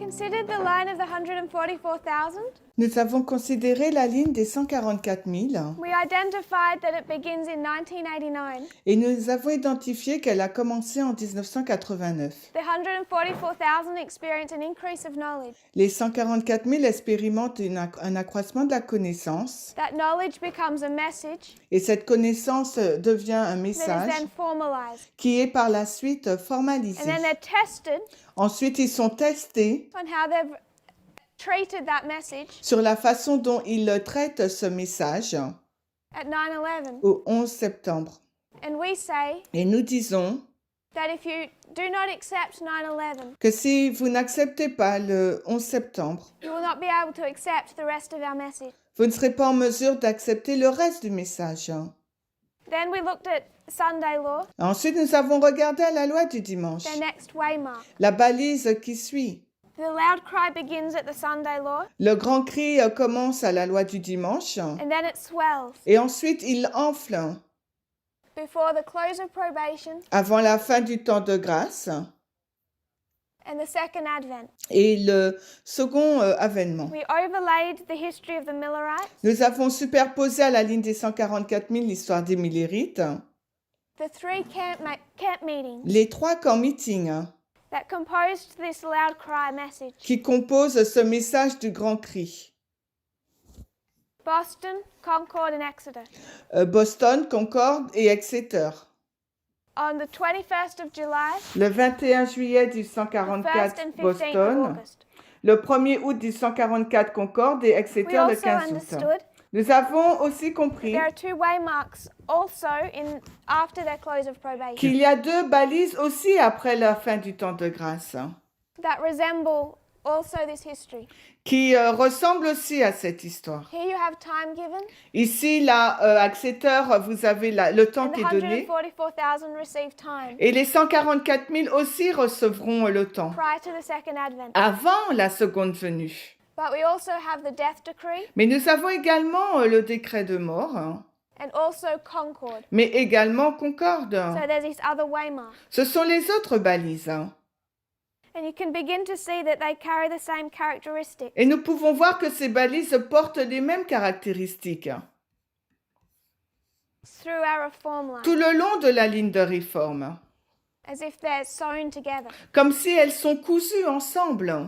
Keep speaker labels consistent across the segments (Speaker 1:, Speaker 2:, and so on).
Speaker 1: considered the line of the 144,000.
Speaker 2: Nous avons considéré la ligne des 144 000
Speaker 1: We identified that it begins in 1989.
Speaker 2: et nous avons identifié qu'elle a commencé en 1989.
Speaker 1: The 144,000 experience an increase of knowledge.
Speaker 2: Les 144 000 expérimentent un accroissement de la connaissance
Speaker 1: That knowledge becomes a message
Speaker 2: et cette connaissance devient un
Speaker 1: that is
Speaker 2: message
Speaker 1: then formalized.
Speaker 2: qui est par la suite
Speaker 1: And
Speaker 2: formalisé.
Speaker 1: then they're tested
Speaker 2: Ensuite, ils sont testés
Speaker 1: on how they've treated that message
Speaker 2: sur la façon dont ils traitent ce message
Speaker 1: at 9/11.
Speaker 2: au 11 septembre.
Speaker 1: And we say
Speaker 2: Et nous disons
Speaker 1: that if you do not accept 9/11,
Speaker 2: que si vous n'acceptez pas le 11 septembre,
Speaker 1: you will not be able to accept the rest of our message.
Speaker 2: vous ne serez pas en mesure d'accepter le reste du message.
Speaker 1: Then we looked at Sunday law,
Speaker 2: Ensuite, nous avons regardé à la loi du dimanche,
Speaker 1: their next waymark.
Speaker 2: la balise qui suit.
Speaker 1: The loud cry begins at the Sunday law,
Speaker 2: Le grand cri commence à la loi du dimanche
Speaker 1: and then it swells
Speaker 2: et ensuite il enfle
Speaker 1: before the close of probation
Speaker 2: avant la fin du temps de grâce
Speaker 1: and the second advent.
Speaker 2: et le second avènement.
Speaker 1: We overlaid the history of the Millerites,
Speaker 2: Nous avons superposé à la ligne des 144 000 l'histoire des Millérites,
Speaker 1: the three camp meetings
Speaker 2: les 3 camps meetings
Speaker 1: that composed this loud cry message.
Speaker 2: qui composent ce message du grand cri.
Speaker 1: Boston, Concord, and Exeter.
Speaker 2: Boston, Concorde et Exeter.
Speaker 1: On the 21st of July,
Speaker 2: Le 21 juillet du
Speaker 1: the 1st
Speaker 2: 144
Speaker 1: and 15th of
Speaker 2: Boston,
Speaker 1: August.
Speaker 2: le 1er août du 144 Concorde et
Speaker 1: We
Speaker 2: Exeter le
Speaker 1: also
Speaker 2: 15 août.
Speaker 1: understood
Speaker 2: Nous avons aussi compris
Speaker 1: there are two waymarks also after their close of probation
Speaker 2: qu'il y a 2 balises aussi après la fin du temps de grâce,
Speaker 1: that resemble also this history.
Speaker 2: qui ressemblent aussi à cette histoire.
Speaker 1: Here you have time given,
Speaker 2: Ici, là, Exeter, vous avez le temps
Speaker 1: and the
Speaker 2: qui est donné.
Speaker 1: 144,000 receive time
Speaker 2: Et les 144 000 aussi recevront le temps
Speaker 1: prior to the second advent.
Speaker 2: avant la seconde venue.
Speaker 1: But we also have the death decree
Speaker 2: Mais nous avons également le décret de mort,
Speaker 1: and also Concord.
Speaker 2: mais également Concorde.
Speaker 1: So there's this other waymark.
Speaker 2: Ce sont les autres balises.
Speaker 1: And you can begin to see that they carry the same characteristics.
Speaker 2: Et nous pouvons voir que ces balises portent les mêmes caractéristiques
Speaker 1: Through our reform line,
Speaker 2: tout le long de la ligne de réforme,
Speaker 1: as if they're sewn together.
Speaker 2: comme si elles sont cousues ensemble.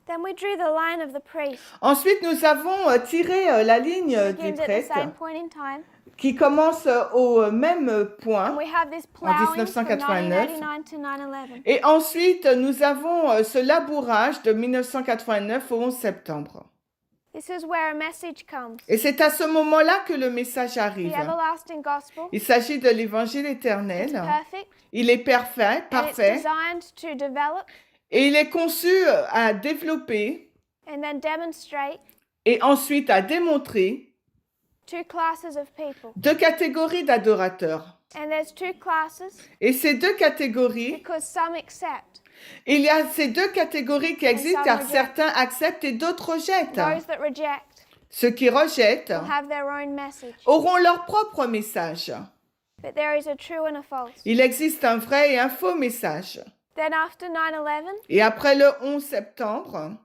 Speaker 1: Then we drew the line of the priest.
Speaker 2: Ensuite, nous avons tiré la ligne
Speaker 1: It
Speaker 2: du
Speaker 1: begins at the
Speaker 2: prêtre
Speaker 1: same point in time.
Speaker 2: qui commence au même
Speaker 1: And
Speaker 2: point
Speaker 1: we have this plowing from
Speaker 2: 1989.
Speaker 1: 1989 to 9/11.
Speaker 2: Et ensuite, nous avons ce labourage de 1989 au 11 septembre.
Speaker 1: This is where a message comes.
Speaker 2: Et c'est à ce moment-là que le message
Speaker 1: The
Speaker 2: arrive.
Speaker 1: everlasting gospel.
Speaker 2: Il s'agit de l'évangile
Speaker 1: It's
Speaker 2: éternel.
Speaker 1: perfect.
Speaker 2: Il est parfait,
Speaker 1: And it's
Speaker 2: parfait,
Speaker 1: designed to develop
Speaker 2: et il est conçu à développer
Speaker 1: and then demonstrate
Speaker 2: et ensuite à démontrer
Speaker 1: two classes of people.
Speaker 2: 2 catégories d'adorateurs.
Speaker 1: And there's two classes
Speaker 2: Et ces 2 catégories,
Speaker 1: because some accept.
Speaker 2: il y a ces 2 catégories qui existent
Speaker 1: some
Speaker 2: car
Speaker 1: reject.
Speaker 2: certains acceptent et d'autres rejettent.
Speaker 1: Those that reject
Speaker 2: Ceux qui rejettent
Speaker 1: will have their own message.
Speaker 2: auront leur propre message.
Speaker 1: But there is a true and a false.
Speaker 2: Il existe un vrai et un faux message.
Speaker 1: Then after 9/11,
Speaker 2: Et après le 11 septembre,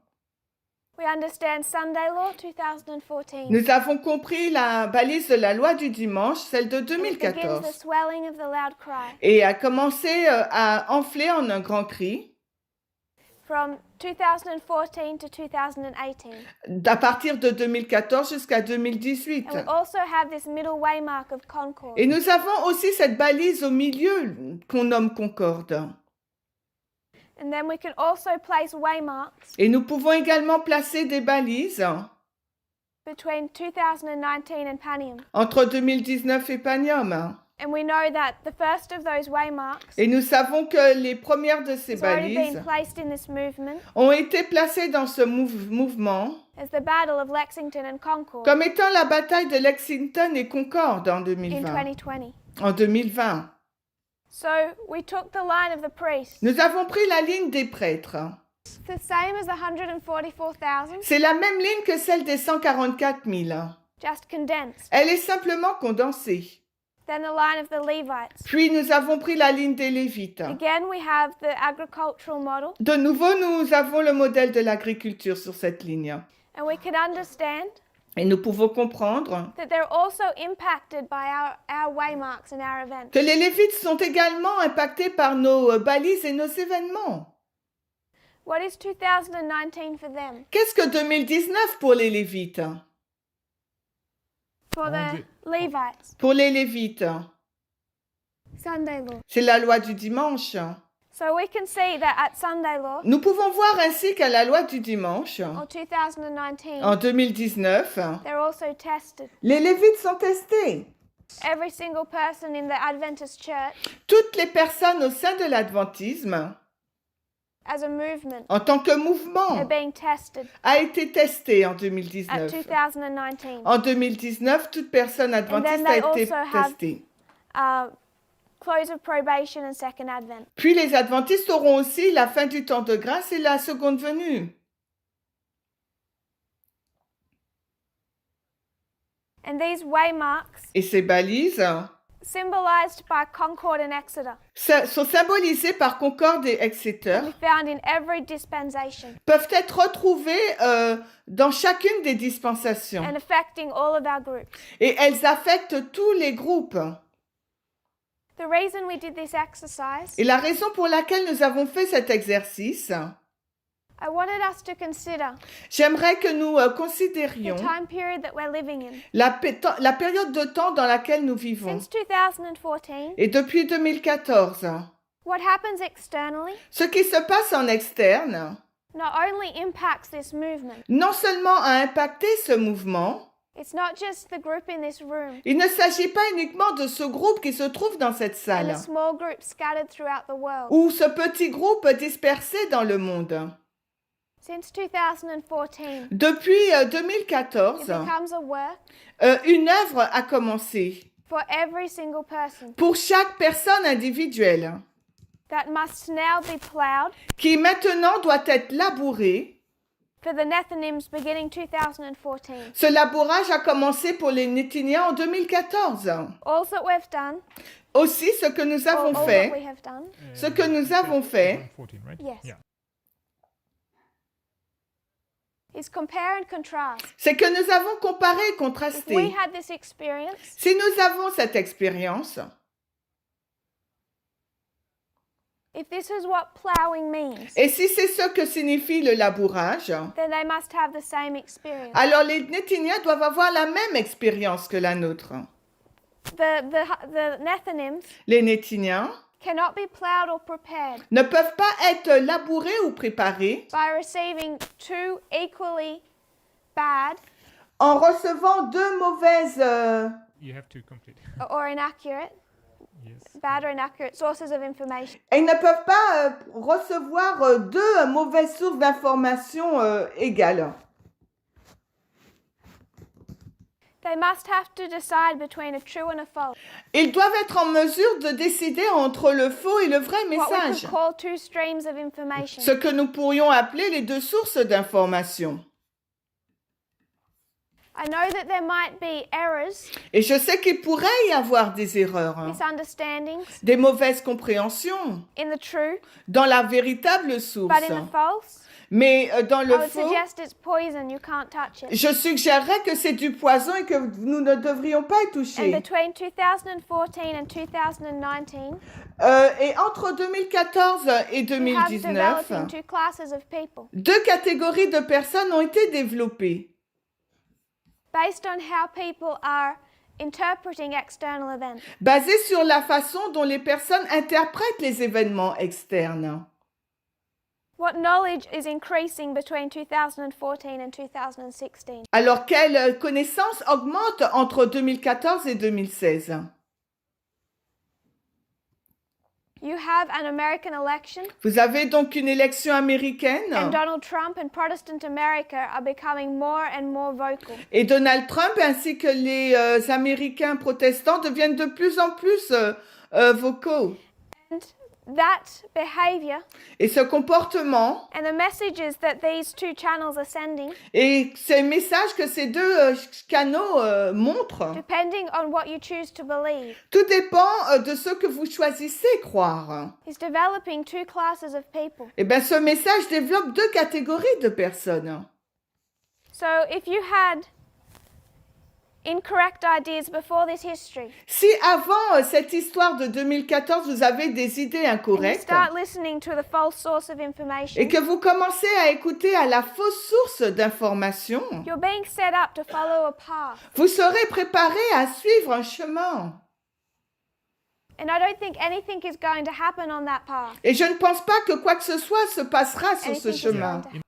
Speaker 1: we understand Sunday law 2014.
Speaker 2: nous avons compris la balise de la loi du dimanche, celle de
Speaker 1: And it begins the
Speaker 2: 2014,
Speaker 1: swelling of the loud cry.
Speaker 2: et a commencé à enfler en un grand cri
Speaker 1: From 2014 to 2018.
Speaker 2: à partir de 2014 jusqu'à 2018.
Speaker 1: And we also have this middle waymark of Concord.
Speaker 2: Et nous avons aussi cette balise au milieu qu'on nomme Concorde.
Speaker 1: And then we can also place waymarks
Speaker 2: Et nous pouvons également placer des balises
Speaker 1: between 2019 and Panium.
Speaker 2: entre 2019 et Panium.
Speaker 1: And we know that the first of those waymarks
Speaker 2: Et nous savons que les premières de ces
Speaker 1: has already
Speaker 2: balises
Speaker 1: been placed in this movement
Speaker 2: ont été placées dans ce mouvement
Speaker 1: as the Battle of Lexington and Concord
Speaker 2: comme étant la bataille de Lexington et Concorde en
Speaker 1: in
Speaker 2: 2020.
Speaker 1: 2020.
Speaker 2: En 2020.
Speaker 1: So we took the line of the priests,
Speaker 2: Nous avons pris la ligne des prêtres.
Speaker 1: the same as the 144,000,
Speaker 2: C'est la même ligne que celle des 144 000.
Speaker 1: just condensed.
Speaker 2: Elle est simplement condensée.
Speaker 1: Then the line of the Levites.
Speaker 2: Puis nous avons pris la ligne des Lévites.
Speaker 1: Again, we have the agricultural model,
Speaker 2: De nouveau, nous avons le modèle de l'agriculture sur cette ligne.
Speaker 1: and we can understand
Speaker 2: Et nous pouvons comprendre
Speaker 1: that they're also impacted by our waymarks and our events.
Speaker 2: que les Lévites sont également impactés par nos balises et nos événements.
Speaker 1: What is 2019 for them?
Speaker 2: Qu'est-ce que 2019 pour les Lévites?
Speaker 1: For the Levites,
Speaker 2: Pour les Lévites,
Speaker 1: Sunday law.
Speaker 2: c'est la loi du dimanche.
Speaker 1: So we can see that at Sunday law,
Speaker 2: Nous pouvons voir ainsi qu'à la loi du dimanche,
Speaker 1: or 2019,
Speaker 2: en 2019,
Speaker 1: they're also tested.
Speaker 2: les Lévites sont testés.
Speaker 1: Every single person in the Adventist church,
Speaker 2: Toutes les personnes au sein de l'adventisme,
Speaker 1: as a movement,
Speaker 2: en tant que
Speaker 1: are
Speaker 2: mouvement,
Speaker 1: being tested
Speaker 2: a été testée en
Speaker 1: at
Speaker 2: 2019.
Speaker 1: 2019.
Speaker 2: En 2019, toute personne adventiste a
Speaker 1: they
Speaker 2: été
Speaker 1: also have-
Speaker 2: testée.
Speaker 1: Close of probation and second advent.
Speaker 2: Puis les adventistes auront aussi la fin du temps de grâce et la seconde venue.
Speaker 1: And these waymarks,
Speaker 2: Et ces balises
Speaker 1: symbolized by Concord and Exeter,
Speaker 2: sont symbolisées par Concorde et Exeter,
Speaker 1: can be found in every dispensation
Speaker 2: peuvent être retrouvées dans chacune des dispensations.
Speaker 1: and affecting all of our groups.
Speaker 2: Et elles affectent tous les groupes.
Speaker 1: The reason we did this exercise,
Speaker 2: Et la raison pour laquelle nous avons fait cet exercice,
Speaker 1: I wanted us to consider
Speaker 2: j'aimerais que nous
Speaker 1: the
Speaker 2: considérions
Speaker 1: time period that we're living in.
Speaker 2: la période de temps dans laquelle nous vivons.
Speaker 1: Since 2014,
Speaker 2: Et depuis 2014,
Speaker 1: what happens externally
Speaker 2: ce qui se passe en externe,
Speaker 1: not only impacts this movement,
Speaker 2: non seulement a impacté ce mouvement,
Speaker 1: it's not just the group in this room
Speaker 2: il ne s'agit pas uniquement de ce groupe qui se trouve dans cette
Speaker 1: and
Speaker 2: salle,
Speaker 1: the small groups scattered throughout the world.
Speaker 2: ou ce petit groupe dispersé dans le monde.
Speaker 1: Since 2014,
Speaker 2: Depuis
Speaker 1: it
Speaker 2: 2014,
Speaker 1: becomes a work
Speaker 2: une œuvre a commencé
Speaker 1: for every single person
Speaker 2: pour chaque personne individuelle
Speaker 1: that must now be plowed
Speaker 2: qui maintenant doit être labourée.
Speaker 1: for the Nethinims beginning 2014.
Speaker 2: Ce labourage a commencé pour les Néthiniens en 2014.
Speaker 1: All that we've done,
Speaker 2: Aussi, ce que nous
Speaker 1: all
Speaker 2: avons
Speaker 1: that
Speaker 2: fait,
Speaker 1: we have done,
Speaker 2: ce que nous avons fait,
Speaker 3: 14, right?
Speaker 1: Yes.
Speaker 3: Yeah.
Speaker 1: is compare and contrast.
Speaker 2: c'est que nous avons comparé et
Speaker 1: If we
Speaker 2: contrasté.
Speaker 1: had this experience,
Speaker 2: Si nous avons cette expérience,
Speaker 1: if this is what plowing means,
Speaker 2: et si c'est ce que signifie le labourage,
Speaker 1: then they must have the same experience.
Speaker 2: alors les Néthiniens doivent avoir la même expérience que la nôtre.
Speaker 1: The Nethinims
Speaker 2: Les Néthiniens
Speaker 1: cannot be plowed or prepared
Speaker 2: ne peuvent pas être labourés ou préparés
Speaker 1: by receiving two equally bad
Speaker 2: en recevant deux mauvaises
Speaker 3: You have to complete.
Speaker 1: or inaccurate,
Speaker 3: Yes.
Speaker 1: bad or inaccurate sources of information.
Speaker 2: et ils ne peuvent pas recevoir deux mauvaises sources d'informations égales.
Speaker 1: They must have to decide between a true and a false.
Speaker 2: Ils doivent être en mesure de décider entre le faux et le vrai
Speaker 1: What we
Speaker 2: message,
Speaker 1: could call two streams of information.
Speaker 2: ce que nous pourrions appeler les deux sources d'information.
Speaker 1: I know that there might be errors,
Speaker 2: Et je sais qu'il pourrait y avoir des erreurs,
Speaker 1: misunderstandings
Speaker 2: des mauvaises compréhensions
Speaker 1: in the true,
Speaker 2: dans la véritable source.
Speaker 1: but in the false,
Speaker 2: Mais dans
Speaker 1: I
Speaker 2: le
Speaker 1: would
Speaker 2: faux,
Speaker 1: suggest it's poison. You can't touch it.
Speaker 2: je suggérerais que c'est du poison et que nous ne devrions pas y
Speaker 1: And
Speaker 2: toucher.
Speaker 1: between 2014 and 2019,
Speaker 2: Et entre 2014 et
Speaker 1: we have
Speaker 2: 2019,
Speaker 1: developing two classes of people
Speaker 2: deux catégories de personnes ont été développées
Speaker 1: based on how people are interpreting external events.
Speaker 2: basées sur la façon dont les personnes interprètent les événements externes.
Speaker 1: What knowledge is increasing between 2014 and 2016?
Speaker 2: Alors, quelle connaissance augmente entre 2014 et 2016?
Speaker 1: You have an American election,
Speaker 2: Vous avez donc une élection américaine
Speaker 1: and Donald Trump and Protestant America are becoming more and more vocal.
Speaker 2: et Donald Trump ainsi que les Américains protestants deviennent de plus en plus vocaux.
Speaker 1: And that behavior
Speaker 2: Et ce comportement
Speaker 1: and the messages that these two channels are sending,
Speaker 2: et ces messages que ces deux canaux montrent,
Speaker 1: depending on what you choose to believe,
Speaker 2: tout dépend de ce que vous choisissez croire.
Speaker 1: is developing two classes of people.
Speaker 2: Eh bien, ce message développe deux catégories de personnes.
Speaker 1: So if you had incorrect ideas before this history,
Speaker 2: Si avant cette histoire de 2014, vous avez des idées
Speaker 1: and you
Speaker 2: incorrectes
Speaker 1: start listening to the false source of information,
Speaker 2: et que vous commencez à écouter à la fausse source d'information,
Speaker 1: you're being set up to follow a path.
Speaker 2: vous serez préparé à suivre un chemin.
Speaker 1: And I don't think anything is going to happen on that path.
Speaker 2: Et je ne pense pas que quoi que ce soit se passera sur ce
Speaker 1: Anything is
Speaker 2: chemin,
Speaker 1: going to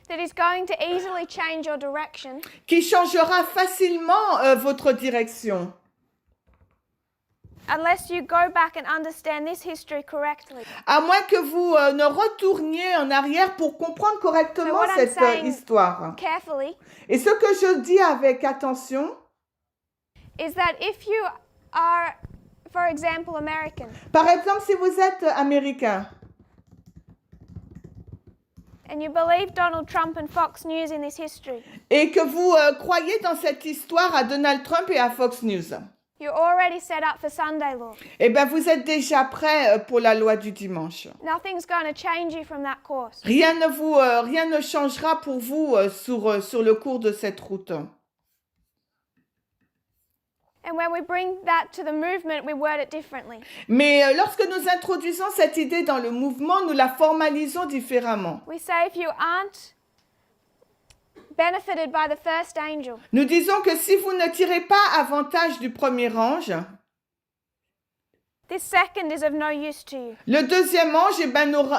Speaker 1: that is going to easily change your direction
Speaker 2: qui changera facilement votre direction.
Speaker 1: unless you go back and understand this history correctly.
Speaker 2: À moins que vous ne retourniez en arrière pour comprendre correctement
Speaker 1: So what I'm
Speaker 2: cette
Speaker 1: saying-
Speaker 2: histoire.
Speaker 1: Carefully,
Speaker 2: Et ce que je dis avec attention,
Speaker 1: is that if you are, for example, American,
Speaker 2: par exemple, si vous êtes américain
Speaker 1: and you believe Donald Trump and Fox News in this history,
Speaker 2: et que vous croyez dans cette histoire à Donald Trump et à Fox News,
Speaker 1: you're already set up for Sunday law.
Speaker 2: eh bien, vous êtes déjà prêt pour la loi du dimanche.
Speaker 1: Nothing's going to change you from that course.
Speaker 2: Rien ne changera pour vous sur le cours de cette route.
Speaker 1: And when we bring that to the movement, we word it differently.
Speaker 2: Mais lorsque nous introduisons cette idée dans le mouvement, nous la formalisons différemment.
Speaker 1: We say if you aren't benefited by the first angel,
Speaker 2: Nous disons que si vous ne tirez pas avantage du premier ange,
Speaker 1: this second is of no use to you.
Speaker 2: le deuxième ange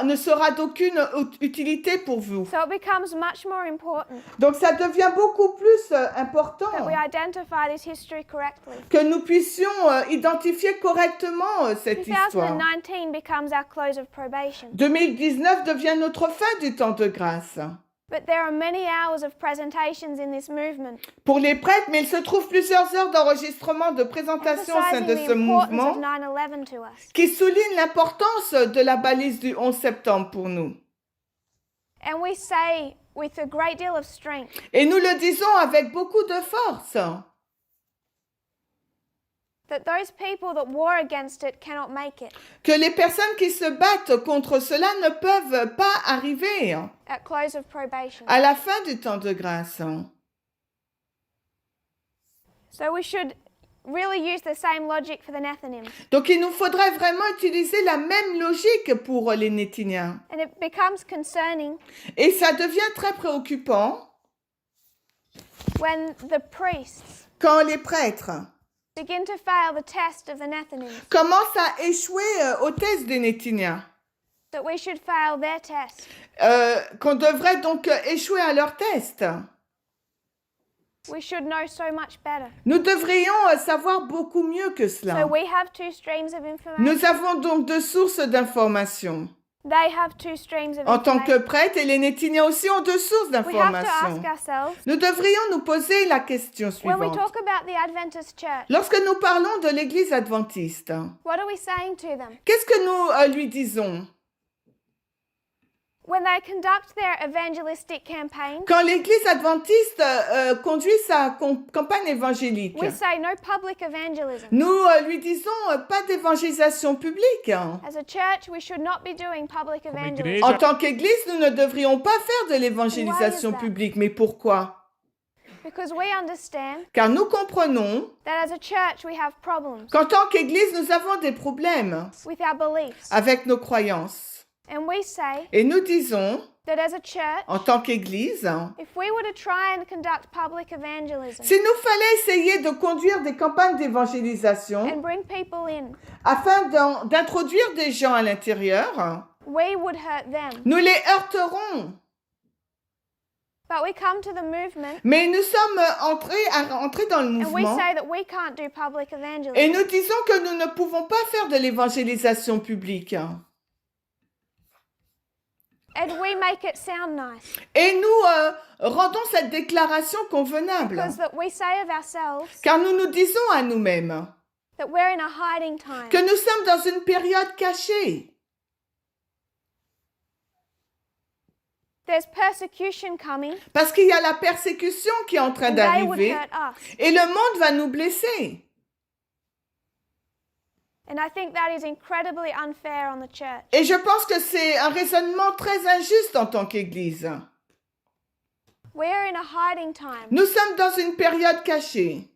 Speaker 2: ne sera d'aucune utilité pour vous.
Speaker 1: So it becomes much more important
Speaker 2: Donc ça devient beaucoup plus important
Speaker 1: that we identify this history correctly.
Speaker 2: que nous puissions identifier correctement cette histoire.
Speaker 1: 2019 becomes our close of probation.
Speaker 2: 2019 devient notre fin du temps de grâce.
Speaker 1: But there are many hours of presentations in this movement,
Speaker 2: Pour les prêtres, mais il se trouve plusieurs heures d'enregistrement de présentation au sein
Speaker 1: emphasizing
Speaker 2: de
Speaker 1: the
Speaker 2: ce
Speaker 1: importance
Speaker 2: mouvement
Speaker 1: of 9/11 to us.
Speaker 2: qui soulignent l'importance de la balise du 11 septembre pour nous.
Speaker 1: And we say with a great deal of strength
Speaker 2: Et nous le disons avec beaucoup de force,
Speaker 1: that those people that war against it cannot make it
Speaker 2: que les personnes qui se battent contre cela ne peuvent pas arriver
Speaker 1: at close of probation.
Speaker 2: à la fin du temps de grâce.
Speaker 1: So we should really use the same logic for the Nethinim.
Speaker 2: Donc il nous faudrait vraiment utiliser la même logique pour les Néthiniens.
Speaker 1: And it becomes concerning
Speaker 2: Et ça devient très préoccupant
Speaker 1: when the priests
Speaker 2: quand les prêtres
Speaker 1: begin to fail the test of the Nethinim,
Speaker 2: commencent à échouer au test des Néthiniens.
Speaker 1: that we should fail their test.
Speaker 2: Qu'on devrait donc échouer à leur test.
Speaker 1: We should know so much better.
Speaker 2: Nous devrions savoir beaucoup mieux que cela.
Speaker 1: So we have two streams of information.
Speaker 2: Nous avons donc deux sources d'informations.
Speaker 1: They have two streams of
Speaker 2: En tant que
Speaker 1: information.
Speaker 2: prêtres, et les Néthiniens aussi ont deux sources
Speaker 1: We have to
Speaker 2: d'informations.
Speaker 1: ask ourselves,
Speaker 2: Nous devrions nous poser la question
Speaker 1: when we
Speaker 2: suivante.
Speaker 1: talk about the Adventist church,
Speaker 2: Lorsque nous parlons de l'Église adventiste,
Speaker 1: what are we saying to them?
Speaker 2: qu'est-ce que nous lui disons?
Speaker 1: When they conduct their evangelistic campaign,
Speaker 2: Quand l'Église adventiste conduit sa campagne évangélique,
Speaker 1: we say no public evangelism.
Speaker 2: nous lui disons pas d'évangélisation publique.
Speaker 1: As a church, we should not be doing public
Speaker 3: Comme
Speaker 1: evangelism.
Speaker 3: église,
Speaker 2: En tant qu'Église, nous ne devrions pas faire de l'évangélisation
Speaker 1: Why is that?
Speaker 2: publique. Mais pourquoi?
Speaker 1: Because we understand
Speaker 2: Car nous comprenons
Speaker 1: that as a church we have problems
Speaker 2: qu'en tant qu'Église, nous avons des problèmes
Speaker 1: with our beliefs.
Speaker 2: avec nos croyances.
Speaker 1: And we say
Speaker 2: Et nous disons,
Speaker 1: that as a church,
Speaker 2: en tant qu'Église,
Speaker 1: if we were to try and conduct public evangelism
Speaker 2: s'il nous fallait essayer de conduire des campagnes d'évangélisation
Speaker 1: and bring people in,
Speaker 2: afin d'introduire des gens à l'intérieur,
Speaker 1: we would hurt them.
Speaker 2: nous les heurterons.
Speaker 1: But we come to the movement
Speaker 2: Mais nous sommes entrés dans le
Speaker 1: and we
Speaker 2: mouvement
Speaker 1: say that we can't do public
Speaker 2: et
Speaker 1: evangelism.
Speaker 2: nous disons que nous ne pouvons pas faire de l'évangélisation publique.
Speaker 1: And we make it sound nice.
Speaker 2: Et nous rendons cette déclaration convenable.
Speaker 1: Because that we say of ourselves
Speaker 2: Car nous nous disons à nous-mêmes
Speaker 1: that we're in a hiding time.
Speaker 2: que nous sommes dans une période cachée.
Speaker 1: There's persecution coming,
Speaker 2: Parce qu'il y a la persécution qui est en train
Speaker 1: and they would
Speaker 2: d'arriver
Speaker 1: hurt us.
Speaker 2: et le monde va nous blesser.
Speaker 1: And I think that is incredibly unfair on the church.
Speaker 2: Et je pense que c'est un raisonnement très injuste en tant qu'Église.
Speaker 1: We're in a hiding time.
Speaker 2: Nous sommes dans une période cachée.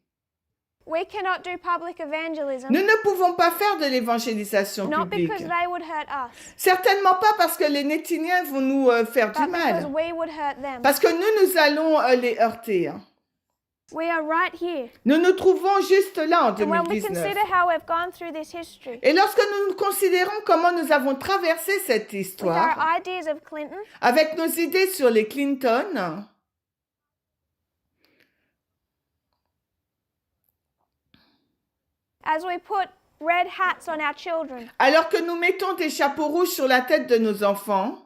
Speaker 1: We cannot do public evangelism,
Speaker 2: Nous ne pouvons pas faire de l'évangélisation
Speaker 1: not
Speaker 2: publique.
Speaker 1: because they would hurt us,
Speaker 2: Certainement pas parce que les Nétiniens vont nous faire du
Speaker 1: but because
Speaker 2: mal.
Speaker 1: we would hurt them.
Speaker 2: Parce que nous allons les heurter.
Speaker 1: We are right here.
Speaker 2: Nous nous trouvons juste là en
Speaker 1: And when we
Speaker 2: 2019.
Speaker 1: consider how we've gone through this history,
Speaker 2: Et lorsque nous considérons comment nous avons traversé cette
Speaker 1: with
Speaker 2: histoire,
Speaker 1: our ideas of Clinton,
Speaker 2: avec nos idées sur les Clinton,
Speaker 1: as we put red hats on our children,
Speaker 2: alors que nous mettons des chapeaux rouges sur la tête de nos enfants,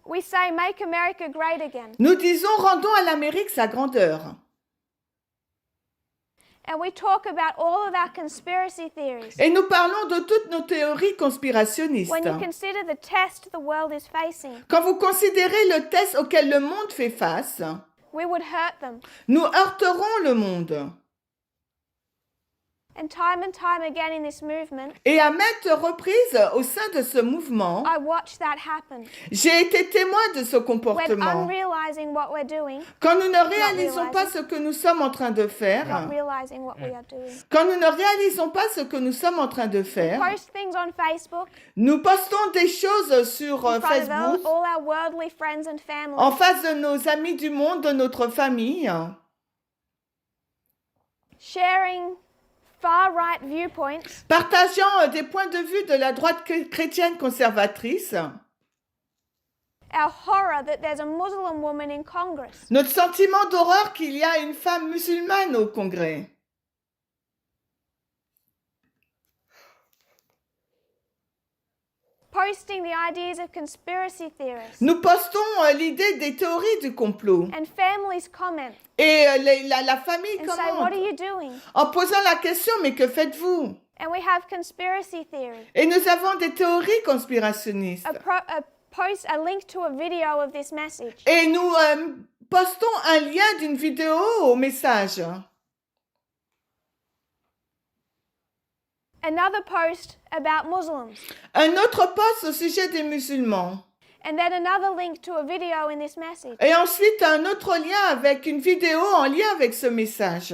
Speaker 1: we say, make America great again.
Speaker 2: nous disons rendons à l'Amérique sa grandeur.
Speaker 1: And we talk about all of our conspiracy theories.
Speaker 2: Et nous parlons de toutes nos théories conspirationnistes.
Speaker 1: When you consider the test the world is facing,
Speaker 2: Quand vous considérez le test auquel le monde fait face,
Speaker 1: we would hurt them.
Speaker 2: nous heurterons le monde.
Speaker 1: And time again in this movement,
Speaker 2: Et à maintes reprises au sein de ce mouvement,
Speaker 1: I watched that happen.
Speaker 2: j'ai été témoin de ce
Speaker 1: When
Speaker 2: comportement.
Speaker 1: unrealizing what we're doing,
Speaker 2: Quand nous ne réalisons pas ce que nous sommes en train de
Speaker 1: not
Speaker 2: faire,
Speaker 1: realizing what we are doing.
Speaker 2: quand nous ne réalisons pas ce que nous sommes en train de faire,
Speaker 1: Post things on Facebook
Speaker 2: nous postons des choses sur
Speaker 1: in front of
Speaker 2: Facebook
Speaker 1: all our worldly friends and family.
Speaker 2: en face de nos amis du monde, de notre famille,
Speaker 1: Sharing far-right viewpoints,
Speaker 2: partageant des points de vue de la droite chrétienne conservatrice,
Speaker 1: our horror that there's a Muslim woman in Congress,
Speaker 2: notre sentiment d'horreur qu'il y a une femme musulmane au Congrès.
Speaker 1: posting the ideas of conspiracy theorists,
Speaker 2: Nous postons l'idée des théories du complot.
Speaker 1: and families comment
Speaker 2: Et la famille
Speaker 1: and say, what are
Speaker 2: commente
Speaker 1: you doing?
Speaker 2: en posant la question, mais que faites-vous?
Speaker 1: And we have conspiracy theory.
Speaker 2: Et nous avons des théories conspirationnistes.
Speaker 1: Post a link to a video of this message.
Speaker 2: Et nous postons un lien d'une vidéo au message.
Speaker 1: Another post about Muslims.
Speaker 2: Un autre post au sujet des musulmans.
Speaker 1: And then another link to a video in this message.
Speaker 2: Et ensuite un autre lien avec une vidéo en lien avec ce message.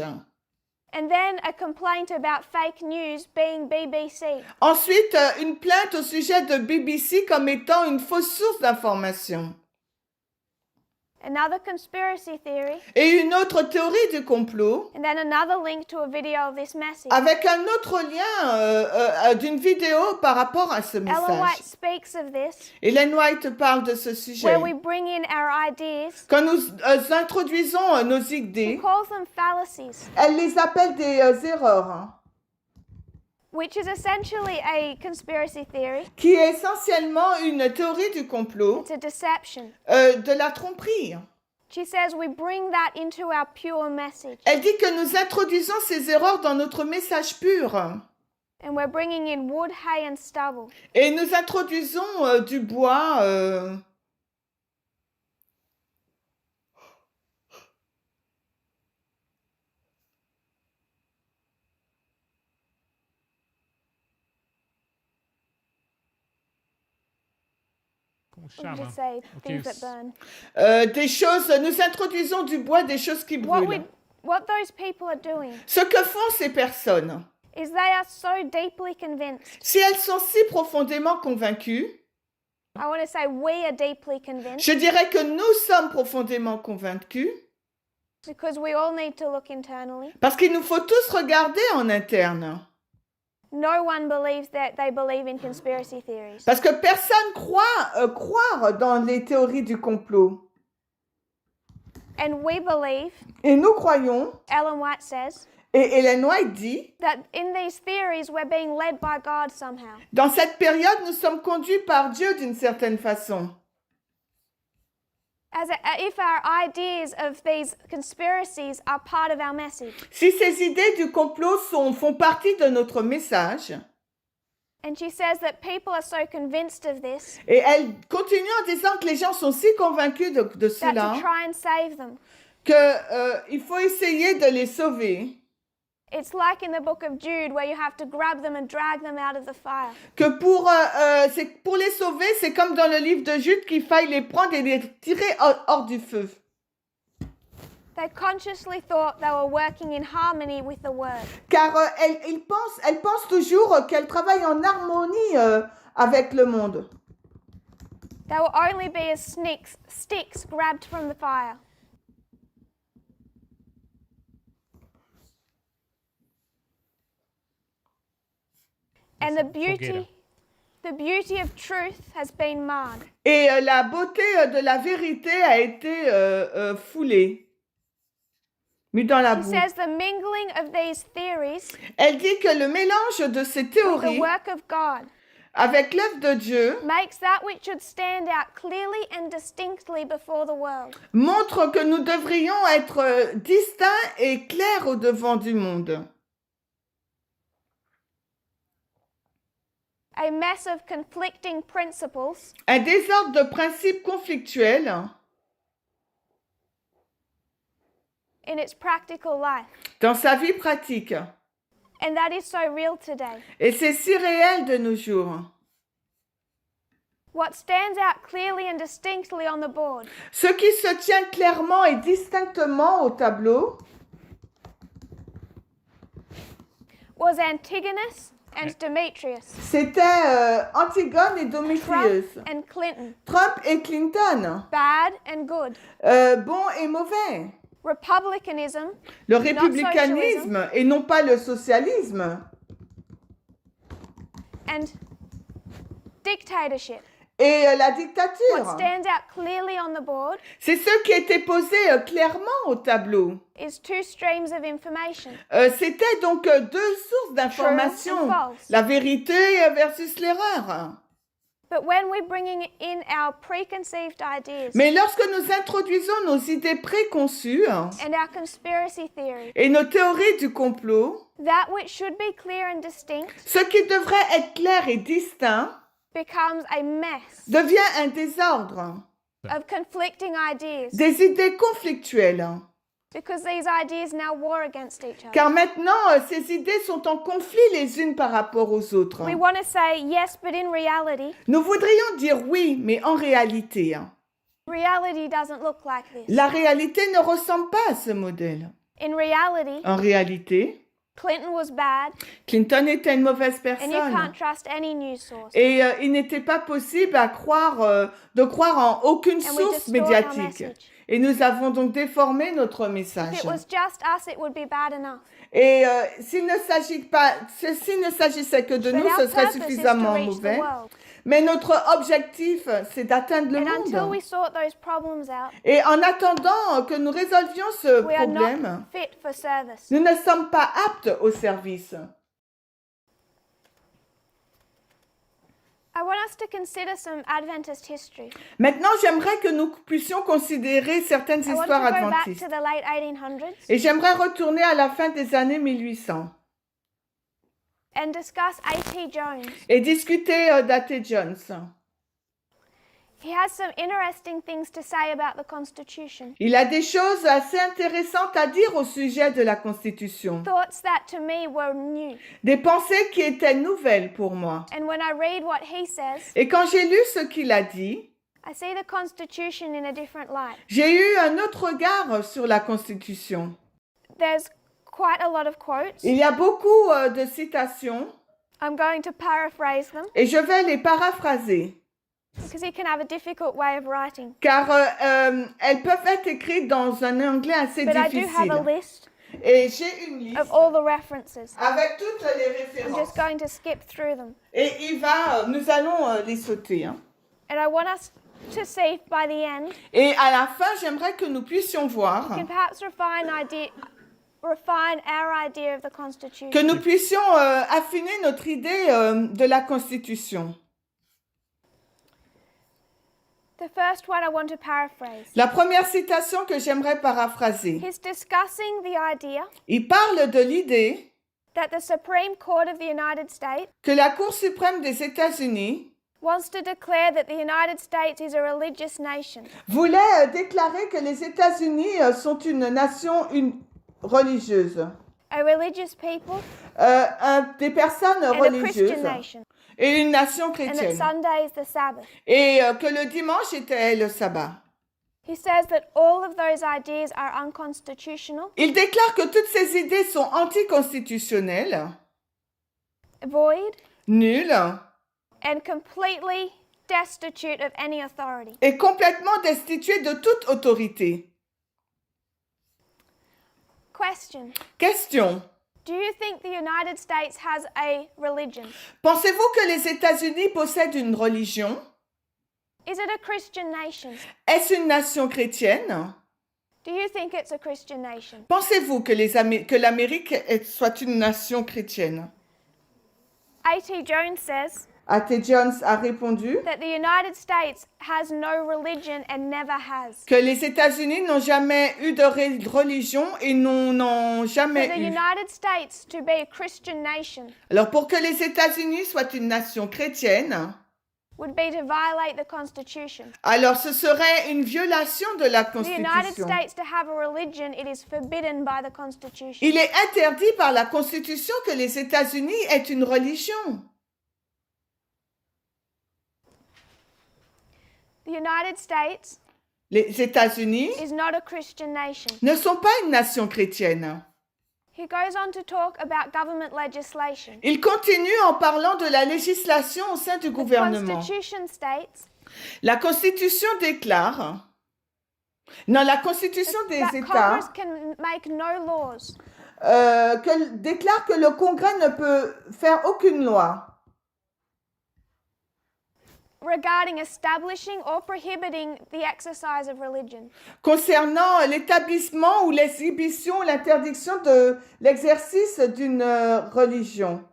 Speaker 1: And then a complaint about fake news being BBC.
Speaker 2: Ensuite, une plainte au sujet de BBC comme étant une fausse source d'information.
Speaker 1: Another conspiracy theory.
Speaker 2: Et une autre théorie du complot
Speaker 1: And then another link to a video of this message.
Speaker 2: avec un autre lien d'une vidéo par rapport à ce
Speaker 1: Ellen White
Speaker 2: message.
Speaker 1: speaks of this,
Speaker 2: Ellen White parle de ce sujet.
Speaker 1: where we bring in our ideas.
Speaker 2: Quand nous introduisons nos
Speaker 1: She
Speaker 2: idées,
Speaker 1: calls them fallacies,
Speaker 2: elle les appelle des erreurs,
Speaker 1: which is essentially a conspiracy theory.
Speaker 2: qui est essentiellement une théorie du complot,
Speaker 1: It's a deception.
Speaker 2: de la tromperie.
Speaker 1: She says we bring that into our pure message.
Speaker 2: Elle dit que nous introduisons ces erreurs dans notre message pur.
Speaker 1: And we're bringing in wood, hay, and stubble.
Speaker 2: Et nous introduisons du bois.
Speaker 3: Qu'on
Speaker 1: We
Speaker 3: charme.
Speaker 1: just say
Speaker 3: Ok,
Speaker 1: things that burn.
Speaker 2: Des choses, nous introduisons du bois, des choses qui brûlent.
Speaker 1: What those people are doing
Speaker 2: Ce que font ces personnes,
Speaker 1: is they are so deeply convinced.
Speaker 2: si elles sont si profondément convaincues,
Speaker 1: I want to say we are deeply convinced
Speaker 2: je dirais que nous sommes profondément convaincus,
Speaker 1: because we all need to look internally.
Speaker 2: parce qu'il nous faut tous regarder en interne.
Speaker 1: No one believes that they believe in conspiracy theories.
Speaker 2: Parce que personne croire dans les théories du complot.
Speaker 1: And we believe,
Speaker 2: Et nous croyons,
Speaker 1: Ellen White says,
Speaker 2: et Ellen White dit,
Speaker 1: that in these theories we're being led by God somehow.
Speaker 2: dans cette période, nous sommes conduits par Dieu d'une certaine façon.
Speaker 1: if our ideas of these conspiracies are part of our message.
Speaker 2: Si ces idées du complot font partie de notre message,
Speaker 1: And she says that people are so convinced of this
Speaker 2: et elle continue en disant que les gens sont si convaincus de
Speaker 1: that
Speaker 2: cela,
Speaker 1: to try and save them.
Speaker 2: qu'il faut essayer de les sauver,
Speaker 1: It's like in the book of Jude where you have to grab them and drag them out of the fire.
Speaker 2: que pour les sauver, c'est comme dans le livre de Jude qu'il faille les prendre et les tirer hors du feu.
Speaker 1: They consciously thought they were working in harmony with the word.
Speaker 2: Car elle pense toujours qu'elle travaille en harmonie avec le monde.
Speaker 1: They will only be as sticks grabbed from the fire. And the beauty of truth has been marred.
Speaker 2: Et la beauté de la vérité a été foulée, mise dans la
Speaker 1: She
Speaker 2: boue.
Speaker 1: says the mingling of these theories
Speaker 2: Elle dit que le mélange de ces
Speaker 1: with the
Speaker 2: théories
Speaker 1: work of God
Speaker 2: avec l'œuvre de Dieu
Speaker 1: makes that which should stand out clearly and distinctly before the world
Speaker 2: montre que nous devrions être distincts et clairs au devant du monde.
Speaker 1: a mess of conflicting principles
Speaker 2: Un désordre de principes conflictuels
Speaker 1: in its practical life.
Speaker 2: dans sa vie pratique.
Speaker 1: And that is so real today.
Speaker 2: Et c'est si réel de nos jours.
Speaker 1: What stands out clearly and distinctly on the board
Speaker 2: Ce qui se tient clairement et distinctement au tableau,
Speaker 1: was Antigonus and Demetrius,
Speaker 2: c'était Antigone et Démétrius,
Speaker 1: Trump and Clinton,
Speaker 2: Trump et Clinton,
Speaker 1: bad and good,
Speaker 2: bon et mauvais.
Speaker 1: republicanism
Speaker 2: Le républicanisme et non pas le socialisme.
Speaker 1: and dictatorship.
Speaker 2: Et la
Speaker 1: What
Speaker 2: dictature.
Speaker 1: stands out clearly on the board
Speaker 2: C'est ce qui était posé clairement au tableau.
Speaker 1: is two streams of information.
Speaker 2: C'était donc deux sources d'information.
Speaker 1: True and false.
Speaker 2: La vérité versus l'erreur.
Speaker 1: But when we're bringing in our preconceived ideas
Speaker 2: Mais lorsque nous introduisons nos idées préconçues
Speaker 1: and our conspiracy theories,
Speaker 2: et nos théories du complot,
Speaker 1: that which should be clear and distinct
Speaker 2: ce qui devrait être clair et distinct
Speaker 1: becomes a mess
Speaker 2: devient un désordre,
Speaker 1: of conflicting ideas
Speaker 2: des idées conflictuelles.
Speaker 1: because these ideas now war against each other.
Speaker 2: Car maintenant, ces idées sont en conflit les unes par rapport aux autres.
Speaker 1: We want to say yes, but in reality,
Speaker 2: Nous voudrions dire oui, mais en réalité,
Speaker 1: reality doesn't look like this.
Speaker 2: la réalité ne ressemble pas à ce modèle.
Speaker 1: In reality,
Speaker 2: En réalité,
Speaker 1: Clinton was bad,
Speaker 2: Clinton était une mauvaise
Speaker 1: and you
Speaker 2: personne.
Speaker 1: can't trust any news source.
Speaker 2: Et il n'était pas possible de croire en aucune
Speaker 1: And we
Speaker 2: source
Speaker 1: distort our
Speaker 2: médiatique.
Speaker 1: message.
Speaker 2: Et nous avons donc déformé notre
Speaker 1: If
Speaker 2: message.
Speaker 1: it was just us, it would be bad enough.
Speaker 2: Et s'il ne s'agissait que de
Speaker 1: But
Speaker 2: nous,
Speaker 1: our
Speaker 2: ce serait
Speaker 1: purpose is to
Speaker 2: suffisamment
Speaker 1: reach the
Speaker 2: mauvais.
Speaker 1: world.
Speaker 2: Mais notre objectif, c'est d'atteindre le
Speaker 1: And until
Speaker 2: monde.
Speaker 1: we sort those problems out,
Speaker 2: Et en attendant que nous résolvions ce
Speaker 1: we are
Speaker 2: problème,
Speaker 1: not fit for service.
Speaker 2: nous ne sommes pas aptes au service.
Speaker 1: I want us to consider some Adventist history.
Speaker 2: Maintenant, j'aimerais que nous puissions considérer certaines
Speaker 1: I want to
Speaker 2: histoires
Speaker 1: go back
Speaker 2: adventistes.
Speaker 1: to the late 1800s
Speaker 2: Et j'aimerais retourner à la fin des années 1800
Speaker 1: and discuss A.T. Jones.
Speaker 2: et discuter d'A.T. Jones.
Speaker 1: He has some interesting things to say about the Constitution.
Speaker 2: Il a des choses assez intéressantes à dire au sujet de la Constitution.
Speaker 1: Thoughts that to me were new.
Speaker 2: Des pensées qui étaient nouvelles pour moi.
Speaker 1: And when I read what he says,
Speaker 2: Et quand j'ai lu ce qu'il a dit,
Speaker 1: I see the Constitution in a different light.
Speaker 2: j'ai eu un autre regard sur la Constitution.
Speaker 1: There's quite a lot of quotes.
Speaker 2: Il y a beaucoup de citations
Speaker 1: I'm going to paraphrase them
Speaker 2: et je vais les paraphraser.
Speaker 1: because he can have a difficult way of writing.
Speaker 2: Car elles peuvent être écrites dans un anglais assez
Speaker 1: But I do have a
Speaker 2: difficile.
Speaker 1: list
Speaker 2: Et j'ai une liste
Speaker 1: of all the references.
Speaker 2: avec toutes les
Speaker 1: I'm
Speaker 2: références.
Speaker 1: just going to skip through them.
Speaker 2: Et nous allons les sauter. Hein.
Speaker 1: And I want us to see by the end,
Speaker 2: Et à la fin, j'aimerais que nous puissions voir,
Speaker 1: we can perhaps refine our idea of the Constitution.
Speaker 2: que nous puissions affiner notre idée de la Constitution.
Speaker 1: The first one I want to paraphrase.
Speaker 2: La première citation que j'aimerais paraphraser.
Speaker 1: He's discussing the idea
Speaker 2: Il parle de l'idée
Speaker 1: that the Supreme Court of the United States
Speaker 2: que la Cour suprême des États-Unis
Speaker 1: wants to declare that the United States is a religious nation.
Speaker 2: voulait déclarer que les États-Unis sont une nation religieuse,
Speaker 1: A religious people
Speaker 2: des personnes
Speaker 1: and a Christian
Speaker 2: religieuses
Speaker 1: nation.
Speaker 2: et une nation
Speaker 1: And that
Speaker 2: chrétienne.
Speaker 1: Sunday is the Sabbath.
Speaker 2: Et que le dimanche était le sabbat.
Speaker 1: He says that all of those ideas are unconstitutional,
Speaker 2: Il déclare que toutes ces idées sont anticonstitutionnelles,
Speaker 1: void,
Speaker 2: nulles
Speaker 1: and completely destitute of any authority.
Speaker 2: et complètement destituées de toute autorité.
Speaker 1: Question.
Speaker 2: Question.
Speaker 1: Do you think the United States has a religion?
Speaker 2: Pensez-vous que les États-Unis possèdent une religion?
Speaker 1: Is it a Christian nation?
Speaker 2: Est-ce une nation chrétienne?
Speaker 1: Do you think it's a Christian nation?
Speaker 2: Pensez-vous que l'Amérique soit une nation chrétienne?
Speaker 1: A.T. Jones says
Speaker 2: A.T. Jones a répondu
Speaker 1: that the United States has no religion and never has.
Speaker 2: que les États-Unis n'ont jamais eu de religion et n'ont
Speaker 1: For
Speaker 2: jamais
Speaker 1: the
Speaker 2: eu.
Speaker 1: United States to be a Christian nation
Speaker 2: Alors pour que les États-Unis soient une nation chrétienne,
Speaker 1: would be to violate the Constitution.
Speaker 2: alors ce serait une violation de la
Speaker 1: For the United
Speaker 2: Constitution.
Speaker 1: States to have a religion, it is forbidden by the Constitution.
Speaker 2: Il est interdit par la Constitution que les États-Unis aient une religion.
Speaker 1: The United States
Speaker 2: Les États-Unis
Speaker 1: is not a Christian nation.
Speaker 2: ne sont pas une nation chrétienne.
Speaker 1: He goes on to talk about government legislation.
Speaker 2: Il continue en parlant de la législation au sein du
Speaker 1: The
Speaker 2: gouvernement.
Speaker 1: Constitution states
Speaker 2: La Constitution déclare, non, la Constitution des
Speaker 1: that
Speaker 2: États
Speaker 1: Congress can make no laws
Speaker 2: déclare que le Congrès ne peut faire aucune loi
Speaker 1: regarding establishing or prohibiting the exercise of religion.
Speaker 2: concernant l'établissement ou l'exhibition, l'interdiction de l'exercice d'une religion.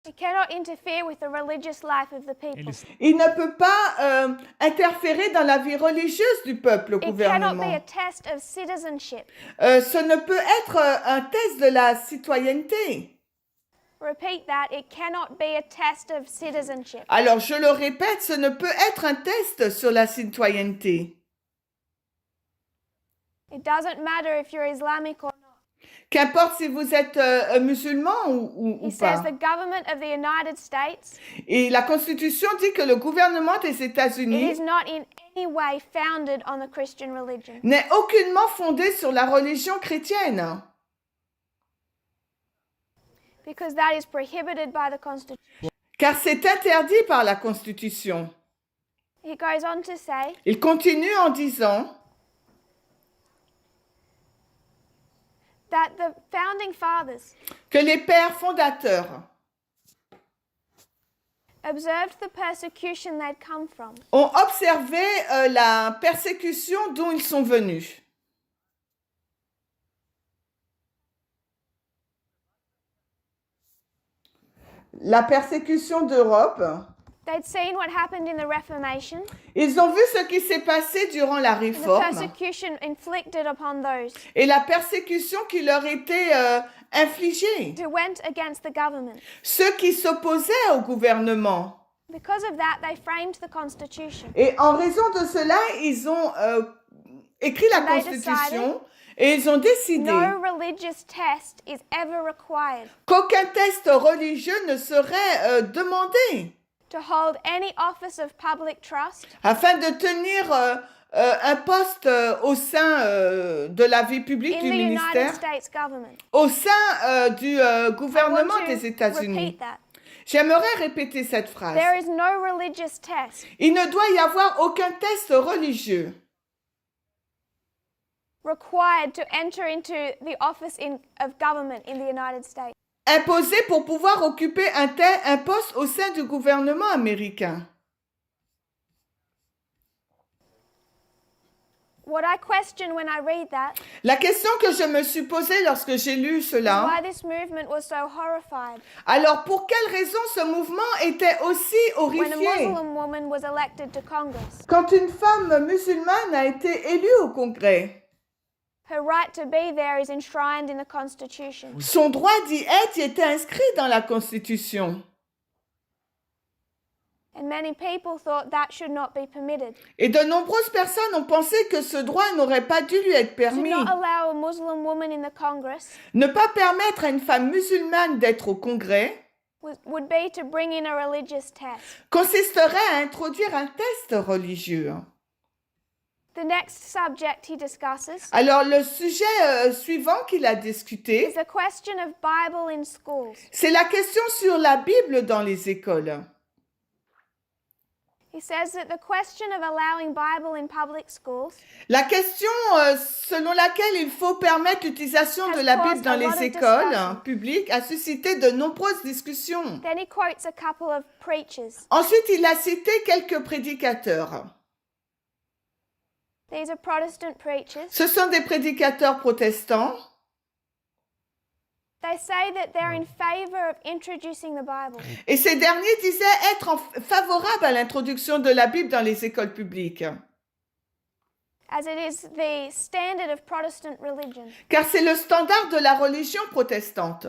Speaker 1: It cannot interfere with the religious life of the
Speaker 3: Et
Speaker 1: people.
Speaker 2: Il ne peut pas interférer dans la vie religieuse du peuple au
Speaker 1: It cannot be
Speaker 2: gouvernement.
Speaker 1: a test of citizenship.
Speaker 2: Ce ne peut être un test de la citoyenneté.
Speaker 1: Repeat that. It cannot be a test of citizenship.
Speaker 2: Alors, je le répète, ce ne peut être un test sur la citoyenneté.
Speaker 1: It doesn't matter if you're Islamic or not.
Speaker 2: Qu'importe si vous êtes musulman ou
Speaker 1: He says
Speaker 2: pas.
Speaker 1: the government of the United States,
Speaker 2: Et la Constitution dit que le gouvernement des
Speaker 1: it
Speaker 2: États-Unis
Speaker 1: is not in any way founded on the Christian religion.
Speaker 2: n'est aucunement fondé sur la religion chrétienne.
Speaker 1: Because that is prohibited by the Constitution.
Speaker 2: Car c'est interdit par la Constitution.
Speaker 1: He goes on to say
Speaker 2: Il continue en disant
Speaker 1: that the founding fathers
Speaker 2: que les pères fondateurs
Speaker 1: observed the persecution they'd come from,
Speaker 2: ont observé la persécution d'où ils sont venus. La persécution d'Europe.
Speaker 1: they'd seen what happened in the Reformation,
Speaker 2: Ils ont vu ce qui s'est passé durant la
Speaker 1: the
Speaker 2: Réforme
Speaker 1: persecution inflicted upon those
Speaker 2: et la persécution qui leur était infligée.
Speaker 1: who went against the government.
Speaker 2: Ceux qui s'opposaient au gouvernement.
Speaker 1: Because of that, they framed the Constitution.
Speaker 2: Et en raison de cela, ils ont écrit la
Speaker 1: And they
Speaker 2: Constitution et ils ont décidé
Speaker 1: No religious test is ever required
Speaker 2: qu'aucun test religieux ne serait demandé
Speaker 1: to hold any office of public trust
Speaker 2: afin de tenir un poste au sein de la vie publique
Speaker 1: in
Speaker 2: du
Speaker 1: the United
Speaker 2: ministère,
Speaker 1: States government.
Speaker 2: au sein du
Speaker 1: I
Speaker 2: gouvernement
Speaker 1: want to
Speaker 2: des États-Unis.
Speaker 1: repeat that.
Speaker 2: J'aimerais répéter cette phrase.
Speaker 1: There is no religious test
Speaker 2: Il ne doit y avoir aucun test religieux
Speaker 1: required to enter into the office of government in the United States.
Speaker 2: imposé pour pouvoir occuper un poste au sein du gouvernement américain.
Speaker 1: What I question when I read that
Speaker 2: La question que je me suis posée lorsque j'ai lu
Speaker 1: is
Speaker 2: cela,
Speaker 1: why this movement was so horrified
Speaker 2: alors pour quelle raison ce mouvement était aussi
Speaker 1: when a
Speaker 2: horrifié
Speaker 1: Muslim woman was elected to Congress?
Speaker 2: quand une femme musulmane a été élue au Congrès?
Speaker 1: Her right to be there is enshrined in the Constitution.
Speaker 2: Son droit d'y être y était inscrit dans la Constitution.
Speaker 1: And many people thought that should not be permitted.
Speaker 2: Et de nombreuses personnes ont pensé que ce droit n'aurait pas dû lui être
Speaker 1: To
Speaker 2: permis.
Speaker 1: not allow a Muslim woman in the Congress
Speaker 2: Ne pas permettre à une femme musulmane d'être au Congrès
Speaker 1: would be to bring in a religious test.
Speaker 2: consisterait à introduire un test religieux.
Speaker 1: The next subject he discusses
Speaker 2: Alors le sujet suivant qu'il a discuté,
Speaker 1: is the question of Bible in schools.
Speaker 2: c'est la question sur la Bible dans les écoles.
Speaker 1: He says that the question of allowing Bible in public schools
Speaker 2: La question selon laquelle il faut permettre l'utilisation de la Bible dans les écoles publiques a suscité de nombreuses discussions.
Speaker 1: Then he quotes a couple of preachers.
Speaker 2: Ensuite, il a cité quelques prédicateurs.
Speaker 1: These are Protestant preachers.
Speaker 2: Ce sont des prédicateurs protestants.
Speaker 1: They say that they're in favor of introducing the Bible.
Speaker 2: Et ces derniers disaient être favorables à l'introduction de la Bible dans les écoles publiques,
Speaker 1: As it is the standard of Protestant religion.
Speaker 2: car c'est le standard de la religion protestante.